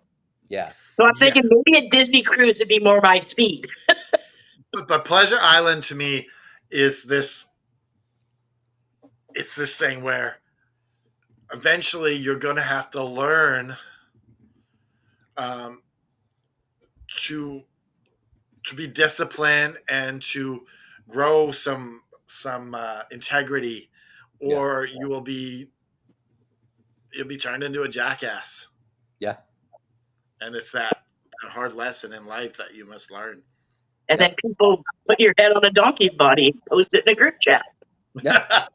Yeah. So I'm thinking maybe a Disney cruise would be more my speed. But Pleasure Island to me is this. It's this thing where eventually you're going to have to learn to be disciplined and to grow some integrity, or you'll be turned into a jackass. Yeah. And it's that hard lesson in life that you must learn. And then people put your head on a donkey's body and post it in a group chat. Yeah.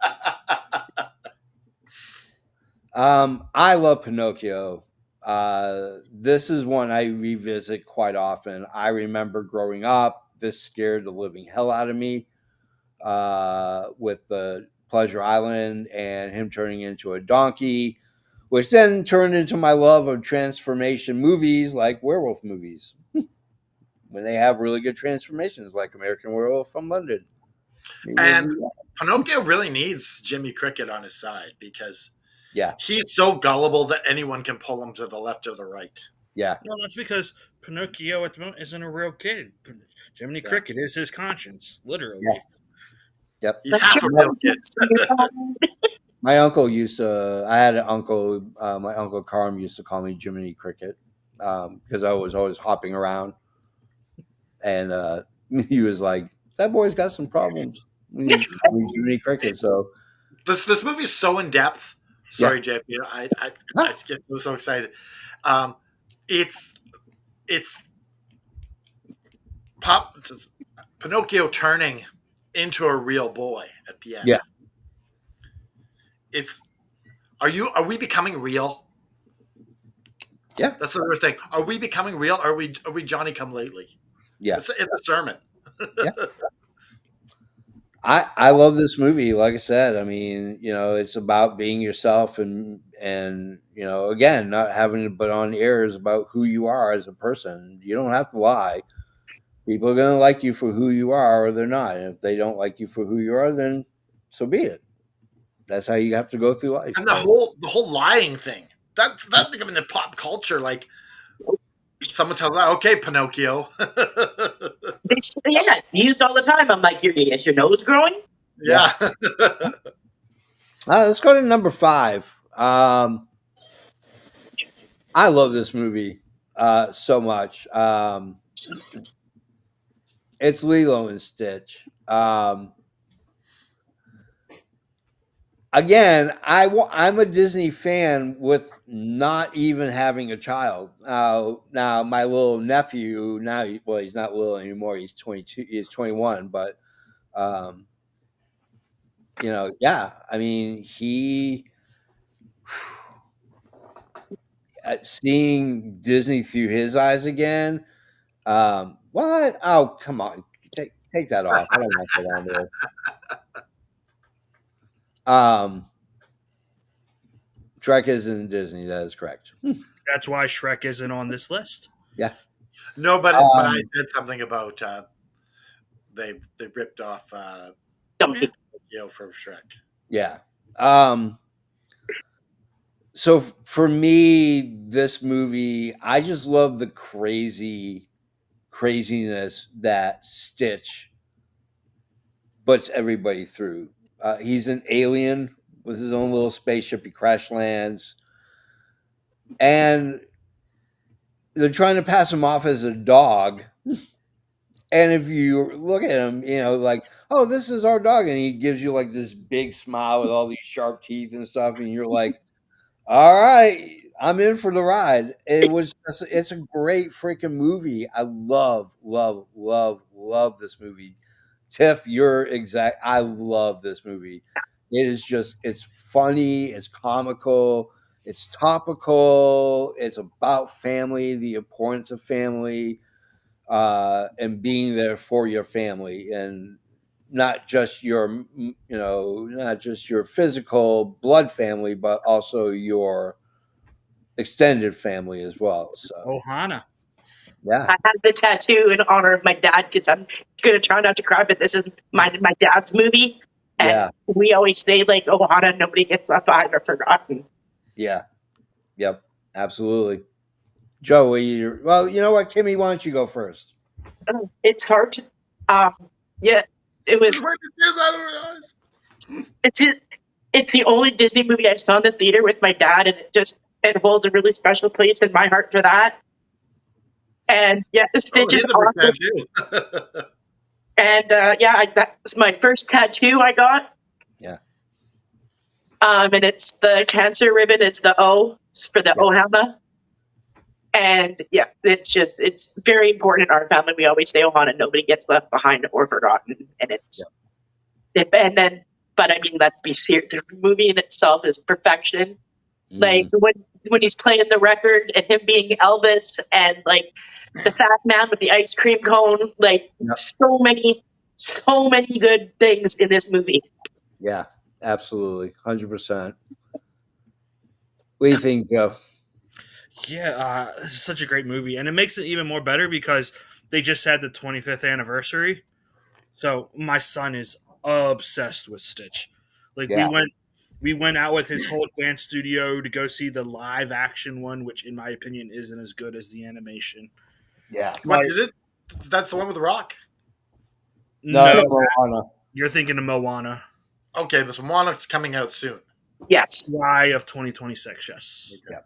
I love Pinocchio. This is one I revisit quite often. I remember growing up, this scared the living hell out of me with the Pleasure Island and him turning into a donkey, which then turned into my love of transformation movies like werewolf movies. When they have really good transformations like American Werewolf from London. And Pinocchio really needs Jimmy Cricket on his side because he's so gullible that anyone can pull him to the left or the right. Yeah. Well, that's because Pinocchio at the moment isn't a real kid. Jiminy Cricket is his conscience, literally. Yeah. Yep. He's half a real kid. My uncle I had an uncle, my Uncle Carm used to call me Jiminy Cricket because I was always hopping around. And he was like, that boy's got some problems. Jiminy Cricket. So this movie is so in depth. Sorry, JP. I get so excited. It's Pinocchio turning into a real boy at the end. Yeah. Are we becoming real? Yeah. That's another thing. Are we becoming real? Are we Johnny come lately? Yeah. It's a sermon. Yeah. I love this movie. Like I said, I mean, it's about being yourself and again, not having to put on airs about who you are as a person. You don't have to lie. People are going to like you for who you are, or they're not. And if they don't like you for who you are, then so be it. That's how you have to go through life. And the whole lying thing that becoming a pop culture. Like someone tells me, "Okay, Pinocchio." Yeah, it's used all the time. I'm like, is your nose growing? Yeah. Let's go to number 5. I love this movie so much. It's Lilo and Stitch. Again, I'm a Disney fan with not even having a child. Now my little nephew, he's not little anymore. He's 22. He's 21. But um, yeah. I mean, seeing Disney through his eyes again. What? Oh, come on. Take that off. I don't want that on there. Shrek isn't Disney. That is correct. That's why Shrek isn't on this list. Yeah. No, but I said something about they ripped off Dumpy. from Shrek. Yeah. So for me, this movie, I just love the craziness that Stitch puts everybody through. He's an alien with his own little spaceship. He crash lands, and they're trying to pass him off as a dog. And if you look at him, like, oh, this is our dog, and he gives you like this big smile with all these sharp teeth and stuff, and you're like, all right, I'm in for the ride. It's a great freaking movie. I love, love, love, love this movie. Tiff, I love this movie. It's funny, it's comical, it's topical, it's about family, the importance of family, and being there for your family, and not just your physical blood family, but also your extended family as well. So Ohana. yeah, I have the tattoo in honor of my dad because I'm gonna try not to cry, but this is my dad's movie, and yeah, we always say like Ohana, nobody gets left behind or forgotten. yeah, yep, absolutely. Joe, well, you know what, Kimmy, why don't you go first? It's hard to, yeah, it was. Wipe the tears out of her eyes. It's the only Disney movie I saw in the theater with my dad, and it holds a really special place in my heart for that. And yeah, Stitch is awesome. And that was my first tattoo I got. Yeah. And it's the cancer ribbon is the O for the Ohana. And yeah, it's very important in our family. We always say Ohana, nobody gets left behind or forgotten. And but I mean, let's be serious. The movie in itself is perfection. Mm-hmm. Like when he's playing the record and him being Elvis and like the fat man with the ice cream cone, like so many good things in this movie. Yeah, absolutely. 100%. What do you think, Joe? Yeah, this is such a great movie, and it makes it even more better because they just had the 25th anniversary. So my son is obsessed with Stitch. Like we went out with his whole dance studio to go see the live action one, which in my opinion isn't as good as the animation. Yeah. What is it? That's the one with the rock? No, you're thinking of Moana. Okay, but Moana's coming out soon. Yes. July of 2026, yes. Yeah.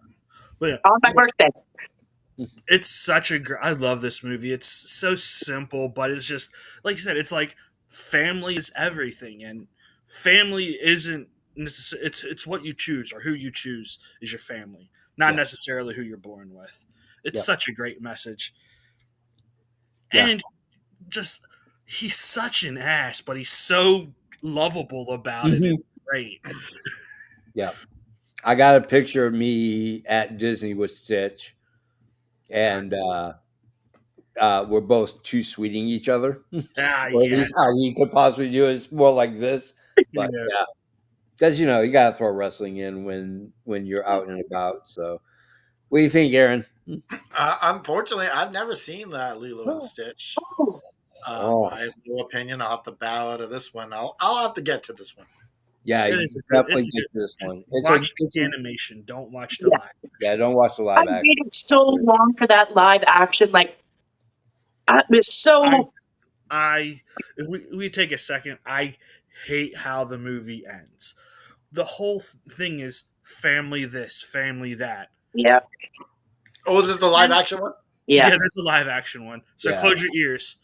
But, on my birthday. It's such I love this movie. It's so simple, but it's just, like you said, it's like family is everything, and family isn't, it's what you choose, or who you choose is your family, not necessarily who you're born with. It's such a great message. And just, he's such an ass, but he's so lovable about it. It's great. Yeah. I got a picture of me at Disney with Stitch, and we're both too sweeting each other. Or at Yes. least how you could possibly do it is more like this. But Yeah. yeah, because you got to throw wrestling in when you're out and about. So, what do you think, Aaron? Unfortunately, I've never seen Lilo and Stitch. Oh, I have no opinion. I'll have to bow out of this one. I'll have to get to this one. yeah, It you is a good. definitely It's a get good. this one. Watch the animation. Don't watch the Yeah. live. Yeah, don't watch the I live action. waited so long for that live action. Like, I was so. If we take a second, I hate how the movie ends. The whole thing is family this, family that. Yeah. Oh, is this the live action one? Yeah. Yeah, there's a live action one. So Yeah. close your ears.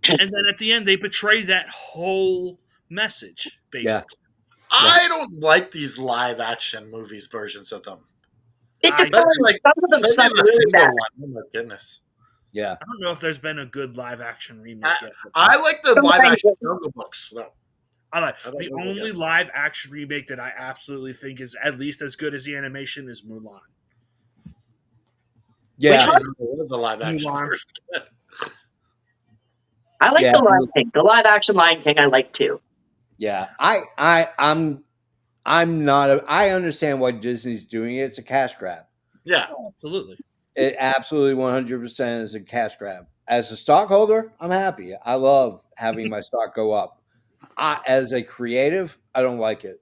And then at the end, they betray that whole message, basically. I don't like these live action movies versions of them. It I- depends. Like, Some of them Maybe suck the really single bad. one. Oh my goodness. Yeah. I don't know if there's been a good live action remake yet. I like the Sometimes live action it- Jungle Books. No. I like I don't the know what only it is. live action remake that I absolutely think is at least as good as the animation is Mulan. Yeah. one? There was a live action Mulan. version. I like Yeah. the Lion King. The live action Lion King I like too. Yeah. I'm not I understand why Disney's doing it. It's a cash grab. Yeah. Absolutely. It absolutely 100% is a cash grab. As a stockholder, I'm happy. I love having my stock go up. As a creative, I don't like it.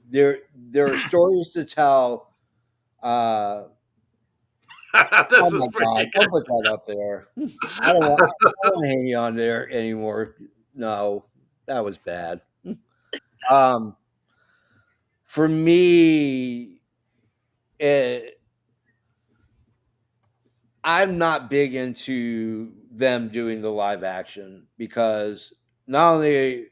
There are stories to tell. This Oh is my pretty god! good. Don't put that up there. I don't want to hang you on there anymore. No, that was bad. For me, I'm not big into them doing the live action because not only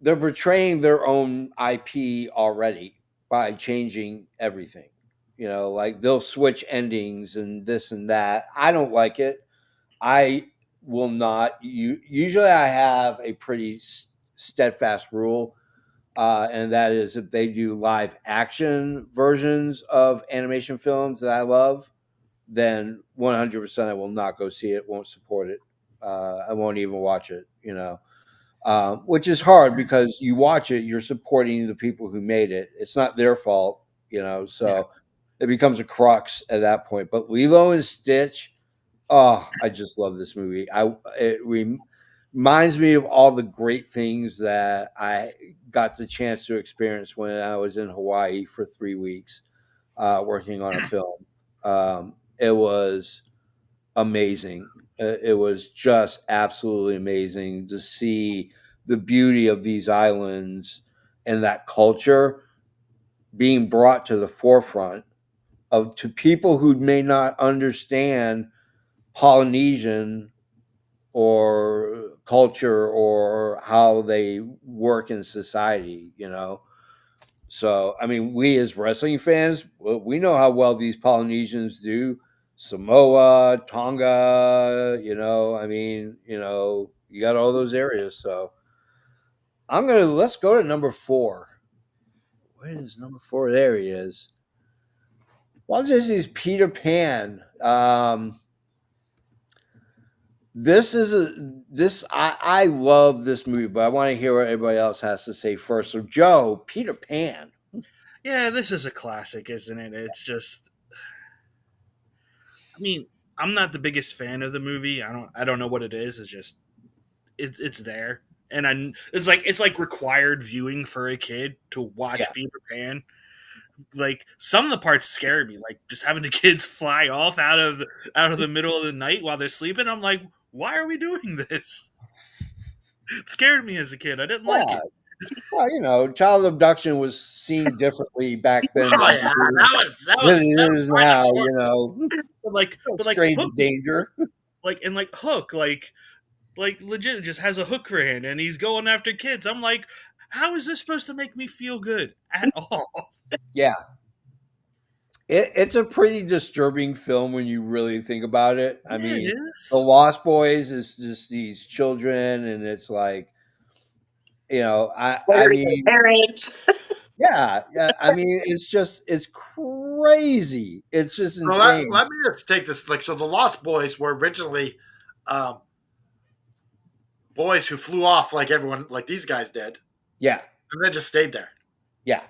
they're betraying their own IP already by changing everything. Like they'll switch endings and this and that. I don't like it. I will not. Usually, I have a pretty steadfast rule, and that is if they do live action versions of animation films that I love, then 100% I will not go see it. Won't support it. I won't even watch it. Which is hard because you watch it, you're supporting the people who made it. It's not their fault. So it becomes a crux at that point. But Lilo and Stitch. Oh, I just love this movie. It reminds me of all the great things that I got the chance to experience when I was in Hawaii for 3 weeks, working on a film. It was amazing. It was just absolutely amazing to see the beauty of these islands and that culture being brought to the forefront to people who may not understand Polynesian or culture or how they work in society. So, I mean, we as wrestling fans, we know how well these Polynesians do. Samoa, Tonga, you got all those areas. So let's go to number 4. Where is number 4? There he is. Walt Disney's Peter Pan. I love this movie, but I want to hear what everybody else has to say first. So, Joe, Peter Pan. Yeah, this is a classic, isn't it? It's just. I mean, I'm not the biggest fan of the movie. I don't know what it is. It's just it's there, and it's like required viewing for a kid to watch Yeah. Peter Pan. Like some of the parts scare me, like just having the kids fly off out of the middle of the night while they're sleeping. I'm like, why are we doing this? It scared me as a kid. I didn't like it. Well, child abduction was seen differently back then Oh yeah, than it is right now. before. But like Strange Hook, danger. like Hook, like legit just has a hook for hand and he's going after kids. I'm like, how is this supposed to make me feel good at all? Yeah. It's a pretty disturbing film when you really think about it. I mean, it is. The Lost Boys is just these children, and it's like, I mean, Parents. yeah. I mean, it's crazy. It's just So insane. let me just take this. So the Lost Boys were originally um, boys who flew off like everyone, like these guys did, Yeah. and then just stayed there. Yeah.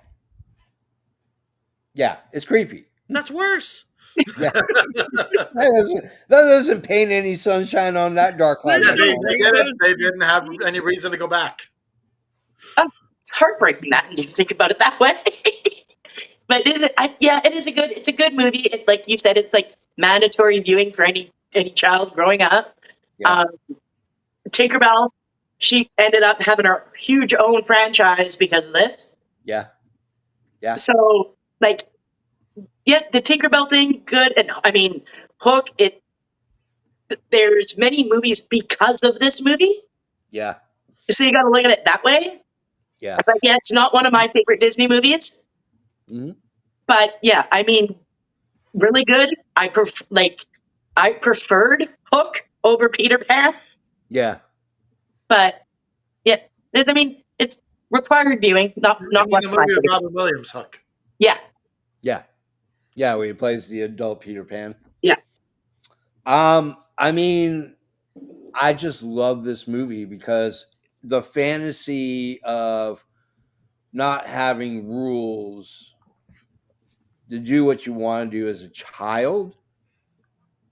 Yeah. It's creepy. That's worse. Yeah. That doesn't paint any sunshine on that dark cloud. Yeah, My they, friend. they didn't. They didn't have any reason to go back. It's heartbreaking that you think about it that way. But it is a good. It's a good movie. Like you said, it's like mandatory viewing for any child growing up. Yeah. Tinkerbell, she ended up having her huge own franchise because of this. Yeah. Yeah. So, like, yeah, the Tinkerbell thing, good. And I mean, Hook, there's many movies because of this movie. Yeah. So you got to look at it that way. Yeah. But yeah, it's not one of my favorite Disney movies. Mhm. But yeah, I mean, really good. I preferred Hook over Peter Pan. Yeah. But yeah, it's required viewing, not I not mean, one the of my movie of favorite. Robin Williams, Hook. Yeah, Yeah. Yeah. Where he plays the adult Peter Pan. yeah, I mean, I just love this movie because the fantasy of not having rules to do what you want to do as a child,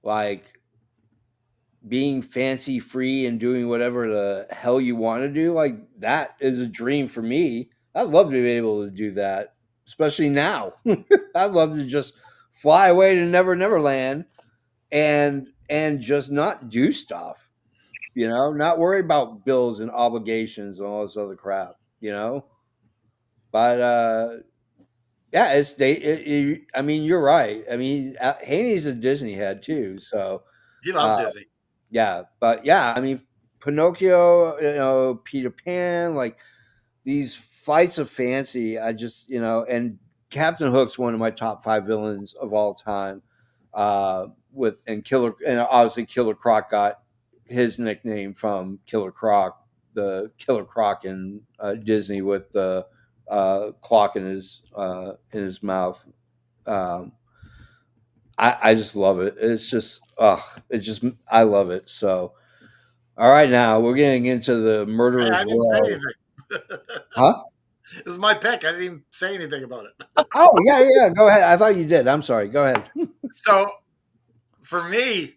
like being fancy free and doing whatever the hell you want to do, like that is a dream for me. I'd love to be able to do that, especially now. I'd love to just fly away to Never Land and just not do stuff, not worry about bills and obligations and all this other crap. But yeah, I mean, you're right. I mean, Haney's a Disney head too, so He loves uh, Disney. yeah. But yeah, I mean, Pinocchio, Peter Pan, like these flights of fancy. I just, and Captain Hook's one of my top 5 villains of all time. And obviously Killer Croc got his nickname from Killer Croc, the Killer Croc in Disney with the clock in his mouth. Um, I just love it. It's just, I love it. So, all right, now we're getting into the Hey, murderer's I didn't say row. anything. Huh? This is my pick. I didn't even say anything about it. Oh, yeah. Go ahead. I thought you did. I'm sorry. Go ahead. So, for me,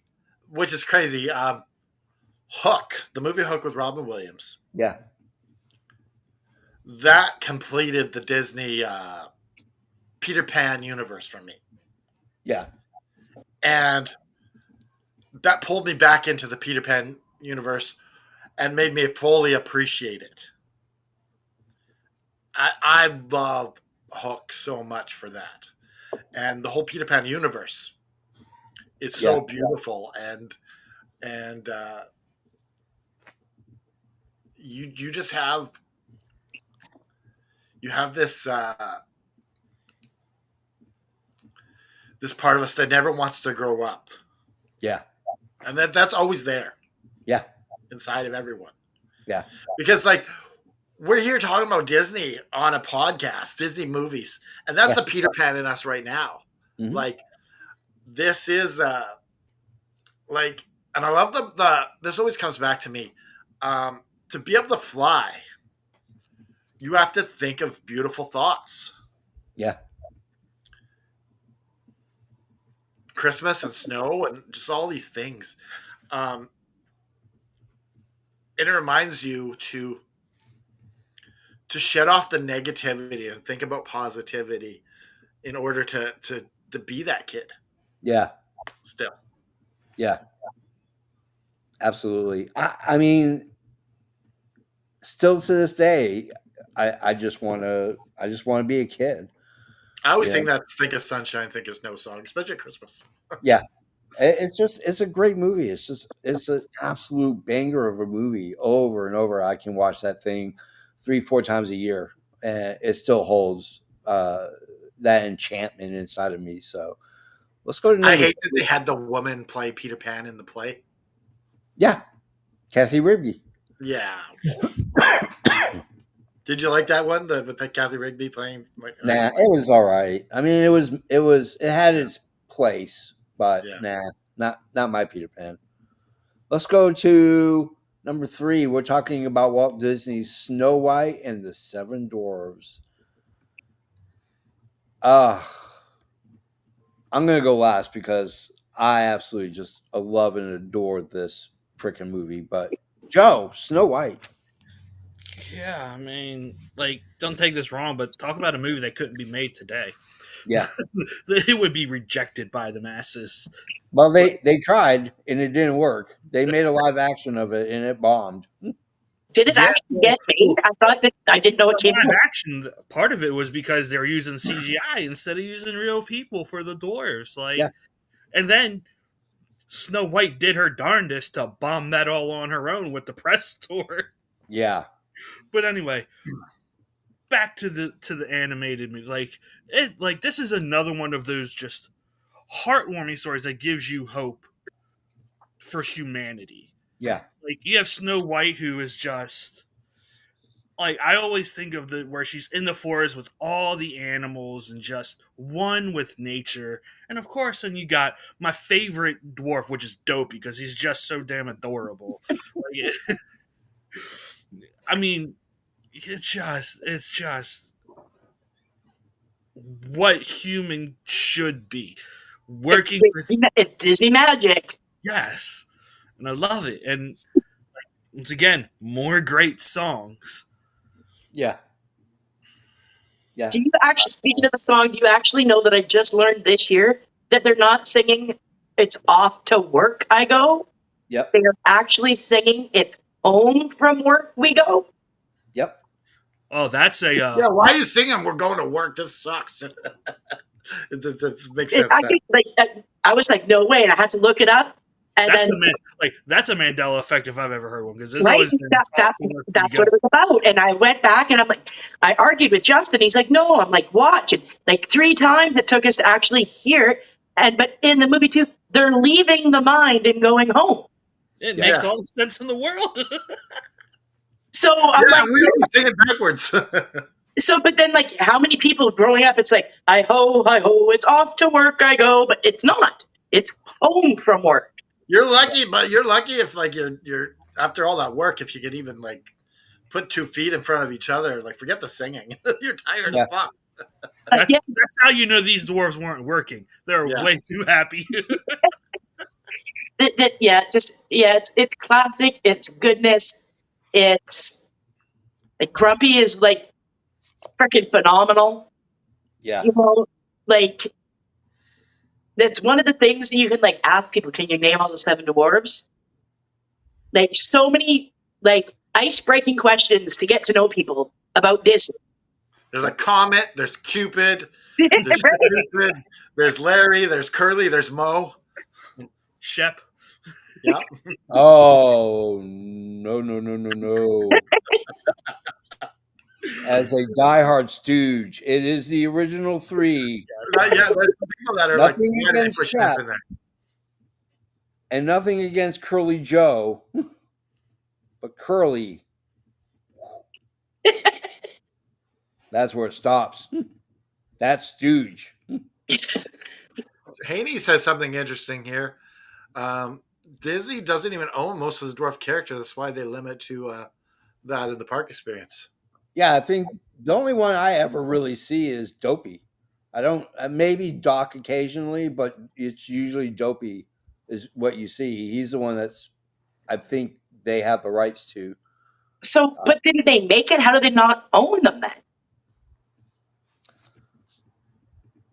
which is crazy, Hook, the movie Hook with Robin Williams, Yeah. that completed the Disney Peter Pan universe for me. Yeah. And that pulled me back into the Peter Pan universe and made me fully appreciate it. I love Hook so much for that. And the whole Peter Pan universe is so Yeah. beautiful and you just have this this part of us that never wants to grow up. Yeah. And that's always there Yeah. inside of everyone. Yeah. Because like we're here talking about Disney on a podcast, Disney movies, and that's the Peter Pan in us right now. Mhm. Like this is like, and I love the this always comes back to me. To be able to fly, you have to think of beautiful thoughts. Yeah. Christmas and snow and just all these things. And it reminds you to shed off the negativity and think about positivity in order to be that kid Yeah. still. Yeah. Absolutely. I mean, still to this day, I just want to be a kid. I always Yeah. sing that "Think of Sunshine, Think of Snow" song, especially at Christmas. Yeah. It's a great movie. It's an absolute banger of a movie over and over. I can watch that thing 3-4 times a year and it still holds that enchantment inside of me. So let's go to I number hate that 2. they had the woman play Peter Pan in the play. Yeah. Kathy Rigby. Yeah. Did you like that one? With Kathy Rigby playing? Nah, it was all right. I mean, it had its place, but Yeah. nah, not my Peter Pan. Let's go to number 3. We're talking about Walt Disney's Snow White and the Seven Dwarfs. I'm going to go last because I absolutely just love and adore this freaking movie. But Joe, Snow White. Yeah, I mean, like, don't take this wrong, but talk about a movie that couldn't be made today. Yeah. It would be rejected by the masses. Well, they tried and it didn't work. They made a live action of it and it bombed. Did it Yeah, actually get made? I thought that I didn't know it came live out. action, part of it was because they were using CGI instead of using real people for the dwarves. Like, Yeah. and then Snow White did her darndest to bomb that all on her own with the press tour. Yeah. But anyway, back to the animated movie. Like this is another one of those just heartwarming stories that gives you hope for humanity. Yeah. Like you have Snow White, who is just like, I always think of the where she's in the forest with all the animals and just one with nature. And of course, then you got my favorite dwarf, which is Dopey, because he's just so damn adorable. Like, I mean, it's just what human should be. Working It's Disney magic. yes. And I love it. And once again, more great songs. Yeah. Yeah. Do you actually, speaking of the song, do you actually know that I just learned this year that they're not singing "It's Off to Work I Go"? Yep. They're actually singing "It's Home from Work We Go." Yep. Oh, that's a Yeah, why are you singing? We're going to work. This sucks. it makes sense. I think, I was like, no way, and I had to look it up. And that's then, that's a Mandela effect if I've ever heard one, because it's right, always been that's what it was about. And I went back and I'm like, I argued with Justin. He's like, no. I'm like, watch it. Like 3 times it took us to actually hear it. But in the movie too, they're leaving the mind and going home. It makes all the sense in the world. So I'm like, we always sing it backwards. but then like, how many people growing up? It's like, hi ho, it's off to work I go, but it's not. It's home from work. You're lucky, but you're lucky if like you're after all that work, if you could even like put 2 feet in front of each other. Like, forget the singing. You're tired as fuck. That's how you know these dwarves weren't working. They're way too happy. It's classic. It's goodness. It's like Grumpy is like freaking phenomenal. Yeah. You know, like that's one of the things that you can like ask people. Can you name all the 7 dwarves? Like so many like ice-breaking questions to get to know people about Disney. There's a Comet. There's Cupid. There's Cupid. There's Larry. There's Curly. There's Mo. Shep. Yeah. Oh, no. As a diehard Stooge, it is the original 3. There's people that are Nothing like, against for Shep. in there. And nothing against Curly Joe, but Curly, that's where it stops. That's Stooge. Haney says something interesting here. Disney doesn't even own most of the dwarf character. That's why they limit to that in the park experience. Yeah, I think the only one I ever really see is Dopey. I don't, maybe Doc occasionally, but it's usually Dopey is what you see. He's the one that's, I think they have the rights to. So, but didn't they make it? How do they not own them then?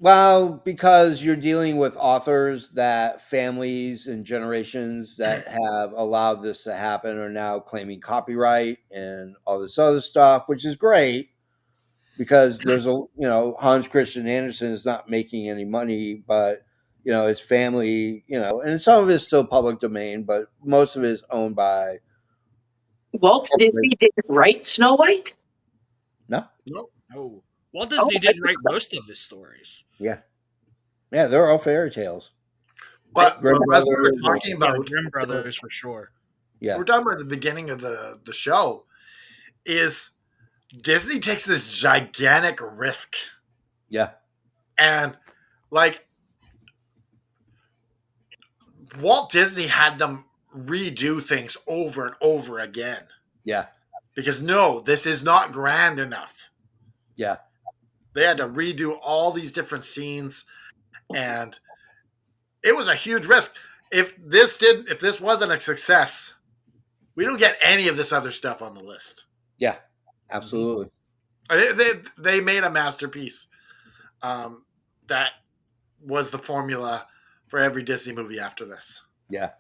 Well, because you're dealing with authors that families and generations that have allowed this to happen are now claiming copyright and all this other stuff, which is great because there's Hans Christian Andersen is not making any money, but his family, and some of it's still public domain, but most of it is owned by Walt Disney didn't write Snow White? No. Walt Disney did write most of his stories. Yeah, they're all fairy tales. But Grimm as we were Brothers, talking about Grimm Brothers for sure. Yeah, we're talking about the beginning of the show. Is Disney takes this gigantic risk. Yeah. And like Walt Disney had them redo things over and over again. Yeah. Because no, this is not grand enough. Yeah. They had to redo all these different scenes, and it was a huge risk. If this wasn't a success, we don't get any of this other stuff on the list. Yeah. Absolutely. They made a masterpiece. That was the formula for every Disney movie after this. Yeah.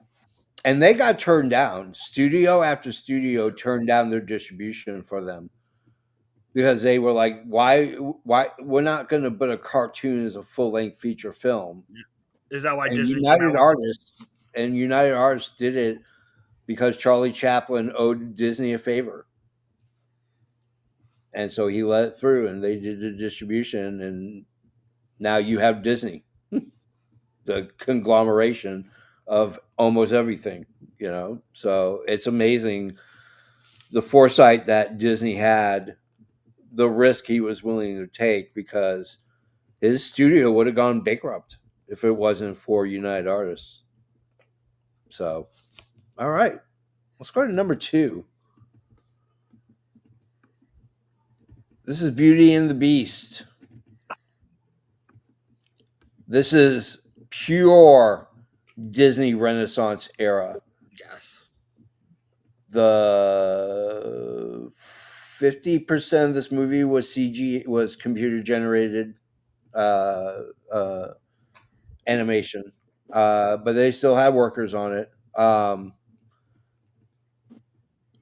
And they got turned down. Studio after studio turned down their distribution for them because they were like, why we're not going to put a cartoon as a full-length feature film. Is that why And Disney United Artists did it because Charlie Chaplin owed Disney a favor. And so he let it through and they did the distribution, and now you have Disney, the conglomeration of almost everything, So it's amazing the foresight that Disney had, the risk he was willing to take, because his studio would have gone bankrupt if it wasn't for United Artists. So, all right, let's go to number 2. This is Beauty and the Beast. This is pure Disney Renaissance era. Yes. The 50% of this movie was CG, was computer generated animation, but they still had workers on it.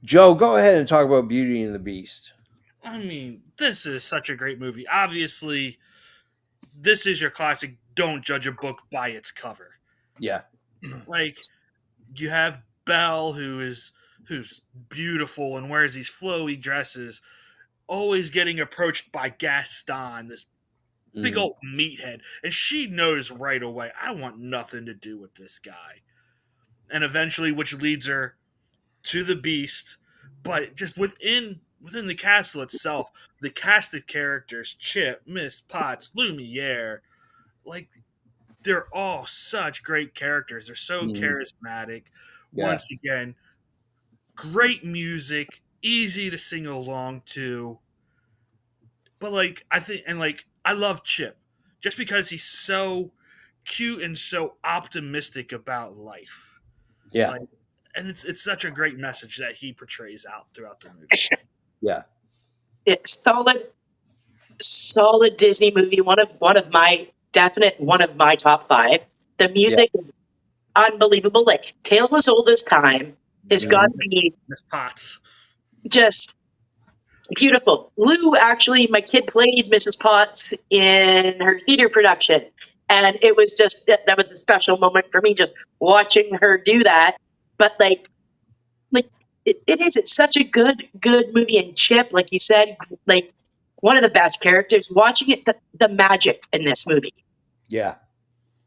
Joe, go ahead and talk about Beauty and the Beast. I mean, this is such a great movie. Obviously, this is your classic don't judge a book by its cover. Yeah. Like, you have Belle, who's beautiful and wears these flowy dresses, always getting approached by Gaston, this big old meathead, and she knows right away, I want nothing to do with this guy. And eventually, which leads her to the Beast, but just within the castle itself, the cast of characters, Chip, Miss Potts, Lumiere, like, they're all such great characters. They're so charismatic. Yeah. Once again, great music, easy to sing along to. But I love Chip just because he's so cute and so optimistic about life. Yeah. And it's such a great message that he portrays out throughout the movie. Yeah. It's solid Disney movie. One of my top 5. The music is unbelievable. Like, Tale as Old as Time has got to be Miss Potts. just beautiful. Lou, actually, my kid played Mrs. Potts in her theater production, and it was just that was a special moment for me, just watching her do that. But it's such a good movie. And Chip, like you said, like, one of the best characters. Watching it, the magic in this movie. Yeah.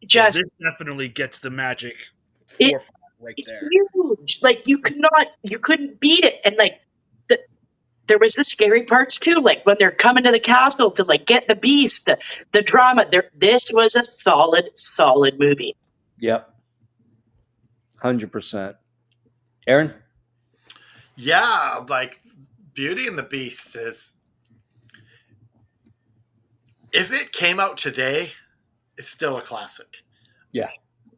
Just this definitely gets the magic forefront right there. Huge. Like, you couldn't beat it. And like, there was the scary parts too, like when they're coming to the castle to like get the beast, the drama. This was a solid movie. Yep. 100%. Aaron? Yeah, like, Beauty and the Beast is, if it came out today, it's still a classic. Yeah.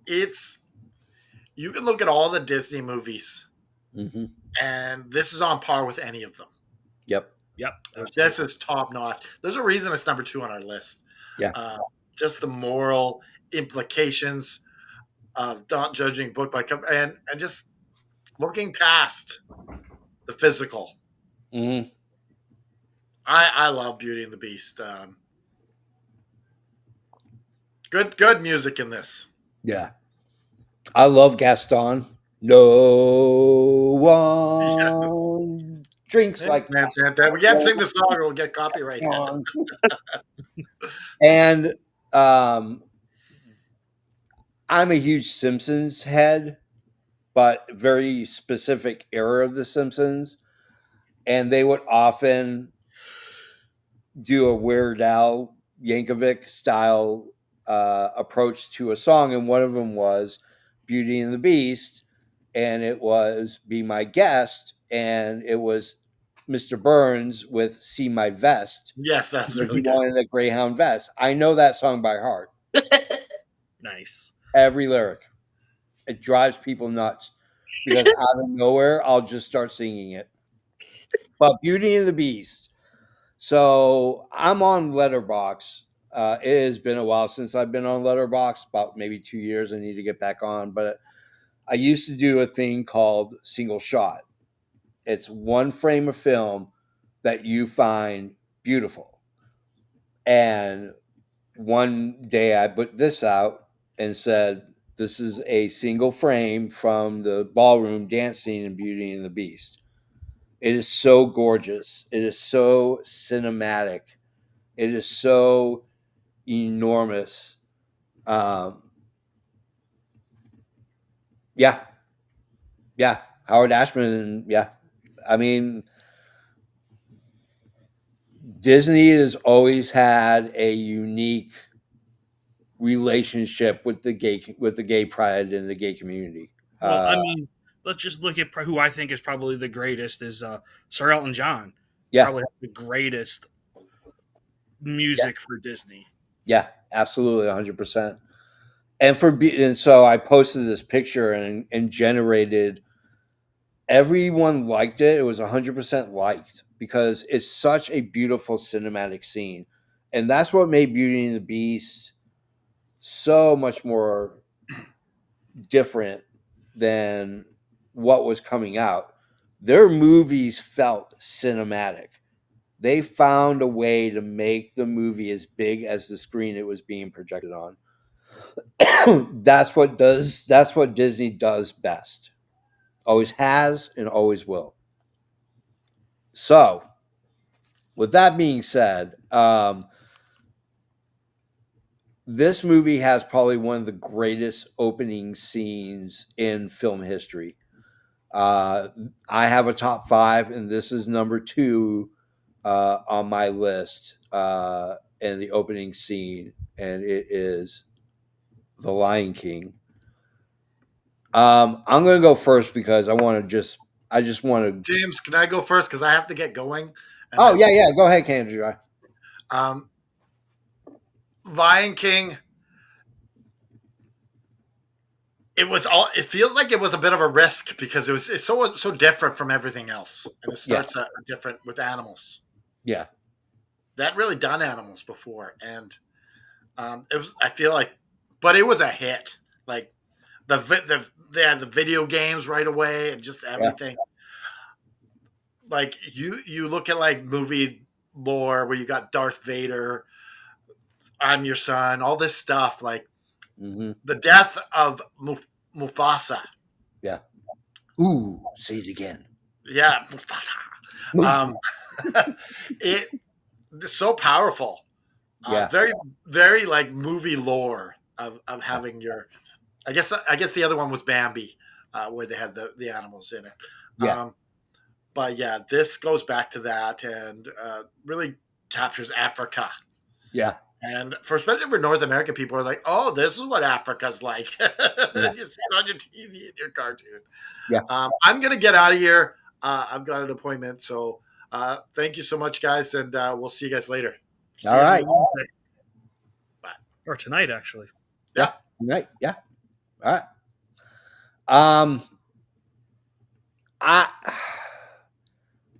You can look at all the Disney movies, and this is on par with any of them. Yep. This is top notch. There's a reason it's number 2 on our list. Yeah. Just the moral implications of not judging book by cover, and just looking past the physical. I love Beauty and the Beast. Good music in this. Yeah. I love Gaston. No one drinks like that. We can't sing the song or we'll get copyright. And I'm a huge Simpsons head, but very specific era of the Simpsons. And they would often do a Weird Al Yankovic style approach to a song, and one of them was Beauty and the Beast, and it was Be My Guest, and it was Mr. Burns with See My Vest Yes, that's because he really good. wanted a Greyhound vest. I know that song by heart, Nice. every lyric. It drives people nuts because out of nowhere, I'll just start singing it. But Beauty and the Beast. So I'm on Letterbox. It has been a while since I've been on Letterbox, about maybe 2 years. I need to get back on, but I used to do a thing called Single Shot. It's one frame of film that you find beautiful. And one day I put this out and said, this is a single frame from the ballroom dance scene in Beauty and the Beast. It is so gorgeous. It is so cinematic. It is so enormous. Um, yeah, yeah. Howard Ashman, yeah. I mean, Disney has always had a unique relationship with the gay pride and the gay community. Well, I mean, let's just look at who I think is probably the greatest is Sir Elton John. Yeah, Probably the greatest yeah, music for Disney. yeah, absolutely, 100%. And so I posted this picture and generated. Everyone liked it. It was 100% liked because it's such a beautiful cinematic scene, and that's what made Beauty and the Beast so much more different than what was coming out. Their movies felt cinematic. They found a way to make the movie as big as the screen it was being projected on. That's what Disney does best. Always has and always will. So, with that being said, this movie has probably one of the greatest opening scenes in film history. Uh, I have a top five, and this is number two on my list in the opening scene, and it is The Lion King. I'm going to go first because I just want to. James, can I go first because I have to get going? And Oh then yeah, yeah. Go ahead, Kendra. um, Lion King. It was all. It feels like it was a bit of a risk because it's so different from everything else, and it Yeah, starts different with animals. yeah, That really done animals before, and it was. I feel like, but it was a hit. Like they had the video games right away and just yeah. everything. Like you look at like movie lore where you got Darth Vader, I'm your son, all this stuff. Like Hmm. the death of Mufasa. Yeah. Ooh, say it again. Yeah, Mufasa. Um, it it's so powerful. Yeah, Very very like movie lore of having your. I guess the other one was Bambi, where they had the animals in it. yeah, But yeah, this goes back to that and really captures Africa. yeah, And for especially for North American people, are like, oh, this is what Africa's like. yeah, You see it on your TV in your cartoon. yeah. I'm gonna get out of here. I've got an appointment, so thank you so much, guys, and we'll see you guys later. See All you right. Wednesday. Bye. Or tonight, actually. Yeah. Right. Yeah. All right. Um, I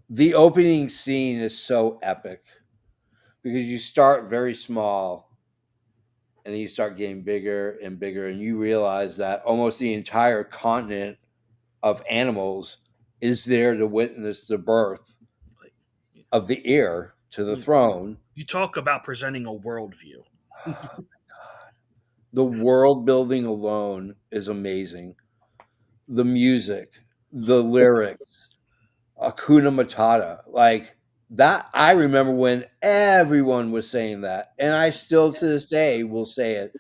the opening scene is so epic because you start very small and then you start getting bigger and bigger, and you realize that almost the entire continent of animals is there to witness the birth Like, of the heir to the throne. you talk about presenting a worldview. The world building alone is amazing. The music, the lyrics, Akuna Matata, like that. I remember when everyone was saying that, and I still to this day will say it.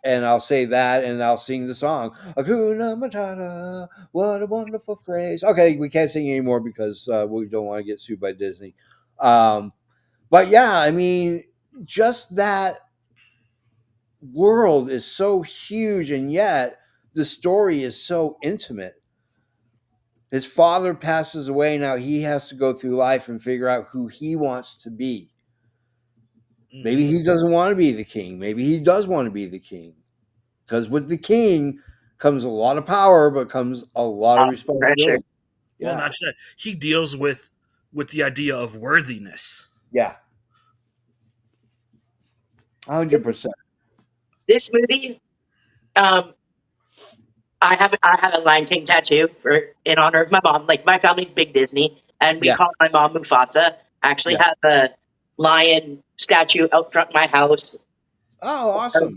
And I'll say that, and I'll sing the song Akuna Matata. What a wonderful phrase. Okay, we can't sing anymore because we don't want to get sued by Disney. But yeah, I mean, just that world is so huge, and yet the story is so intimate. His father passes away. Now he has to go through life and figure out who he wants to be. Maybe he doesn't want to be the king. Maybe he does want to be the king. Because with the king comes a lot of power, but comes a lot of Pressure. responsibility. Well, that's it. He deals with the idea of worthiness. Yeah. 100%. This movie, I have a Lion King tattoo in honor of my mom. Like, my family's big Disney, and we Yeah. call my mom Mufasa. I actually Yeah. have a lion statue out front of my house. Oh, awesome.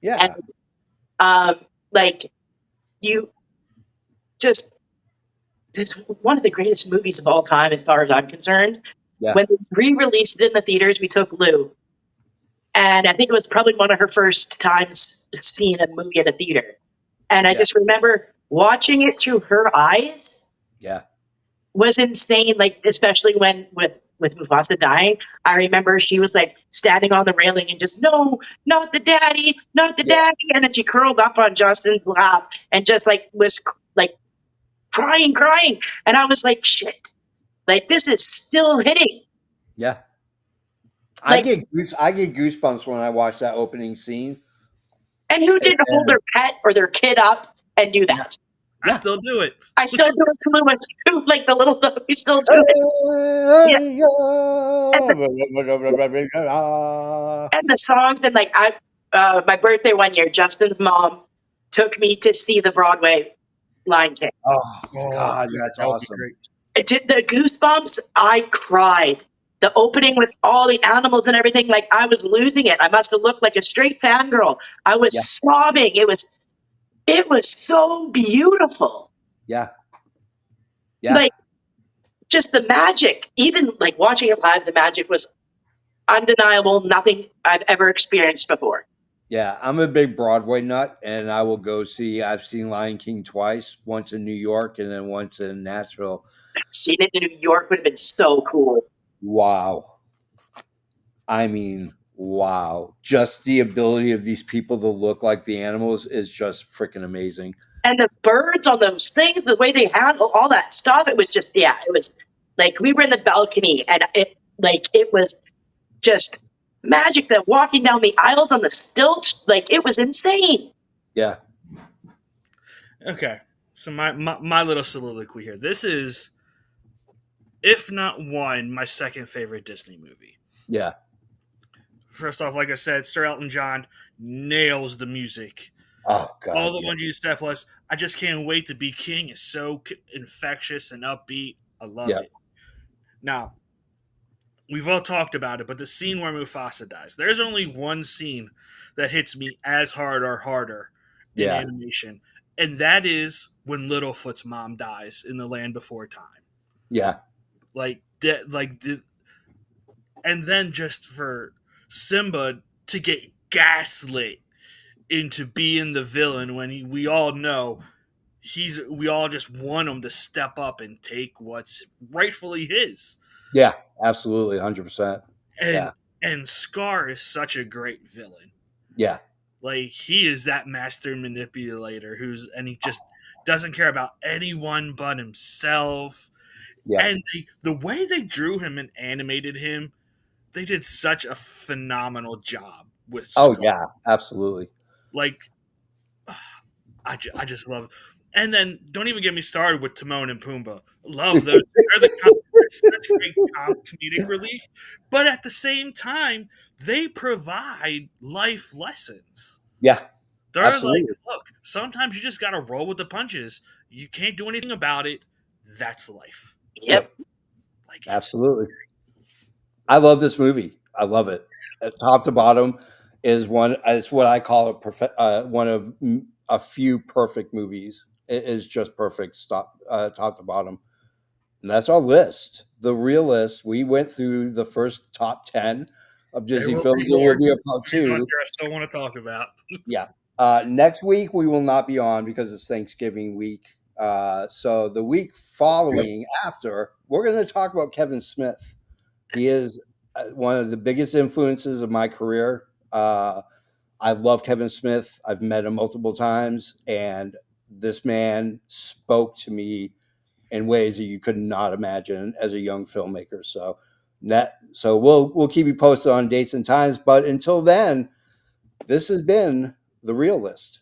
Yeah. And like, you just, this is one of the greatest movies of all time, as far as I'm concerned. Yeah. When we re-released it in the theaters, we took Lou, and I think it was probably one of her first times seeing a movie at a theater. And I just remember watching it through her eyes. Yeah. Was insane. Like, especially when with Mufasa dying, I remember she was like standing on the railing and just, no, not the daddy, not the daddy. And then she curled up on Justin's lap and just like was like crying. And I was like, shit, like, this is still hitting. Yeah. Like, I get goosebumps when I watch that opening scene. and who didn't hold their pet or their kid up and do that? I still do it. I still do it to Lewis too. Like, the little dog, we still do it. And the songs, and like, my birthday one year, Justin's mom took me to see the Broadway Lion King. Oh God, that's awesome. It did the goosebumps. I cried. The opening with all the animals and everything, like, I was losing it. I must have looked like a straight fangirl. I was sobbing. It was so beautiful. Yeah. Like, just the magic. Even like watching it live, the magic was undeniable. Nothing I've ever experienced before. Yeah, I'm a big Broadway nut, and I will go see. I've seen Lion King twice, once in New York and then once in Nashville. Seeing it in New York would have been so cool. Wow. I mean, wow. Just the ability of these people to look like the animals is just freaking amazing. And the birds on those things, the way they handle all that stuff, it was just, it was like, we were in the balcony, and it was just magic. That walking down the aisles on the stilts, like, it was insane. Yeah. Okay, so my little soliloquy here. This is, if not one, my second favorite Disney movie. Yeah. First off, like I said, Sir Elton John nails the music. Oh God. All the ones you said, plus I Just Can't Wait to Be King is so infectious and upbeat. I love it. Now, we've all talked about it, but the scene where Mufasa dies, there's only one scene that hits me as hard or harder in animation, and that is when Littlefoot's mom dies in The Land Before Time. Yeah. And then just for Simba to get gaslit into being the villain when we all know we all just want him to step up and take what's rightfully his. Yeah, absolutely, 100%. And Scar is such a great villain. Yeah. Like, he is that master manipulator and he just doesn't care about anyone but himself. Yeah. And the way they drew him and animated him, they did such a phenomenal job with Scar. Oh yeah, absolutely. Like, I just love it. And then don't even get me started with Timon and Pumbaa. Love those. They're such great comedic relief. But at the same time, they provide life lessons. Yeah. They're absolutely. like, look, sometimes you just got to roll with the punches. You can't do anything about it. That's life. Yep. Like, absolutely. I love this movie. I love it. Top to bottom is what I call one of a few perfect movies. It is just perfect, top to bottom. And that's our list. The real list. We went through the first top 10 of Disney films. There will be a part 2. I still want to talk about. Yeah. Next week we will not be on because it's Thanksgiving week. So the week following after, we're going to talk about Kevin Smith. He is one of the biggest influences of my career. I love Kevin Smith. I've met him multiple times, and this man spoke to me in ways that you could not imagine as a young filmmaker. So we'll keep you posted on dates and times. But until then, this has been The Real List.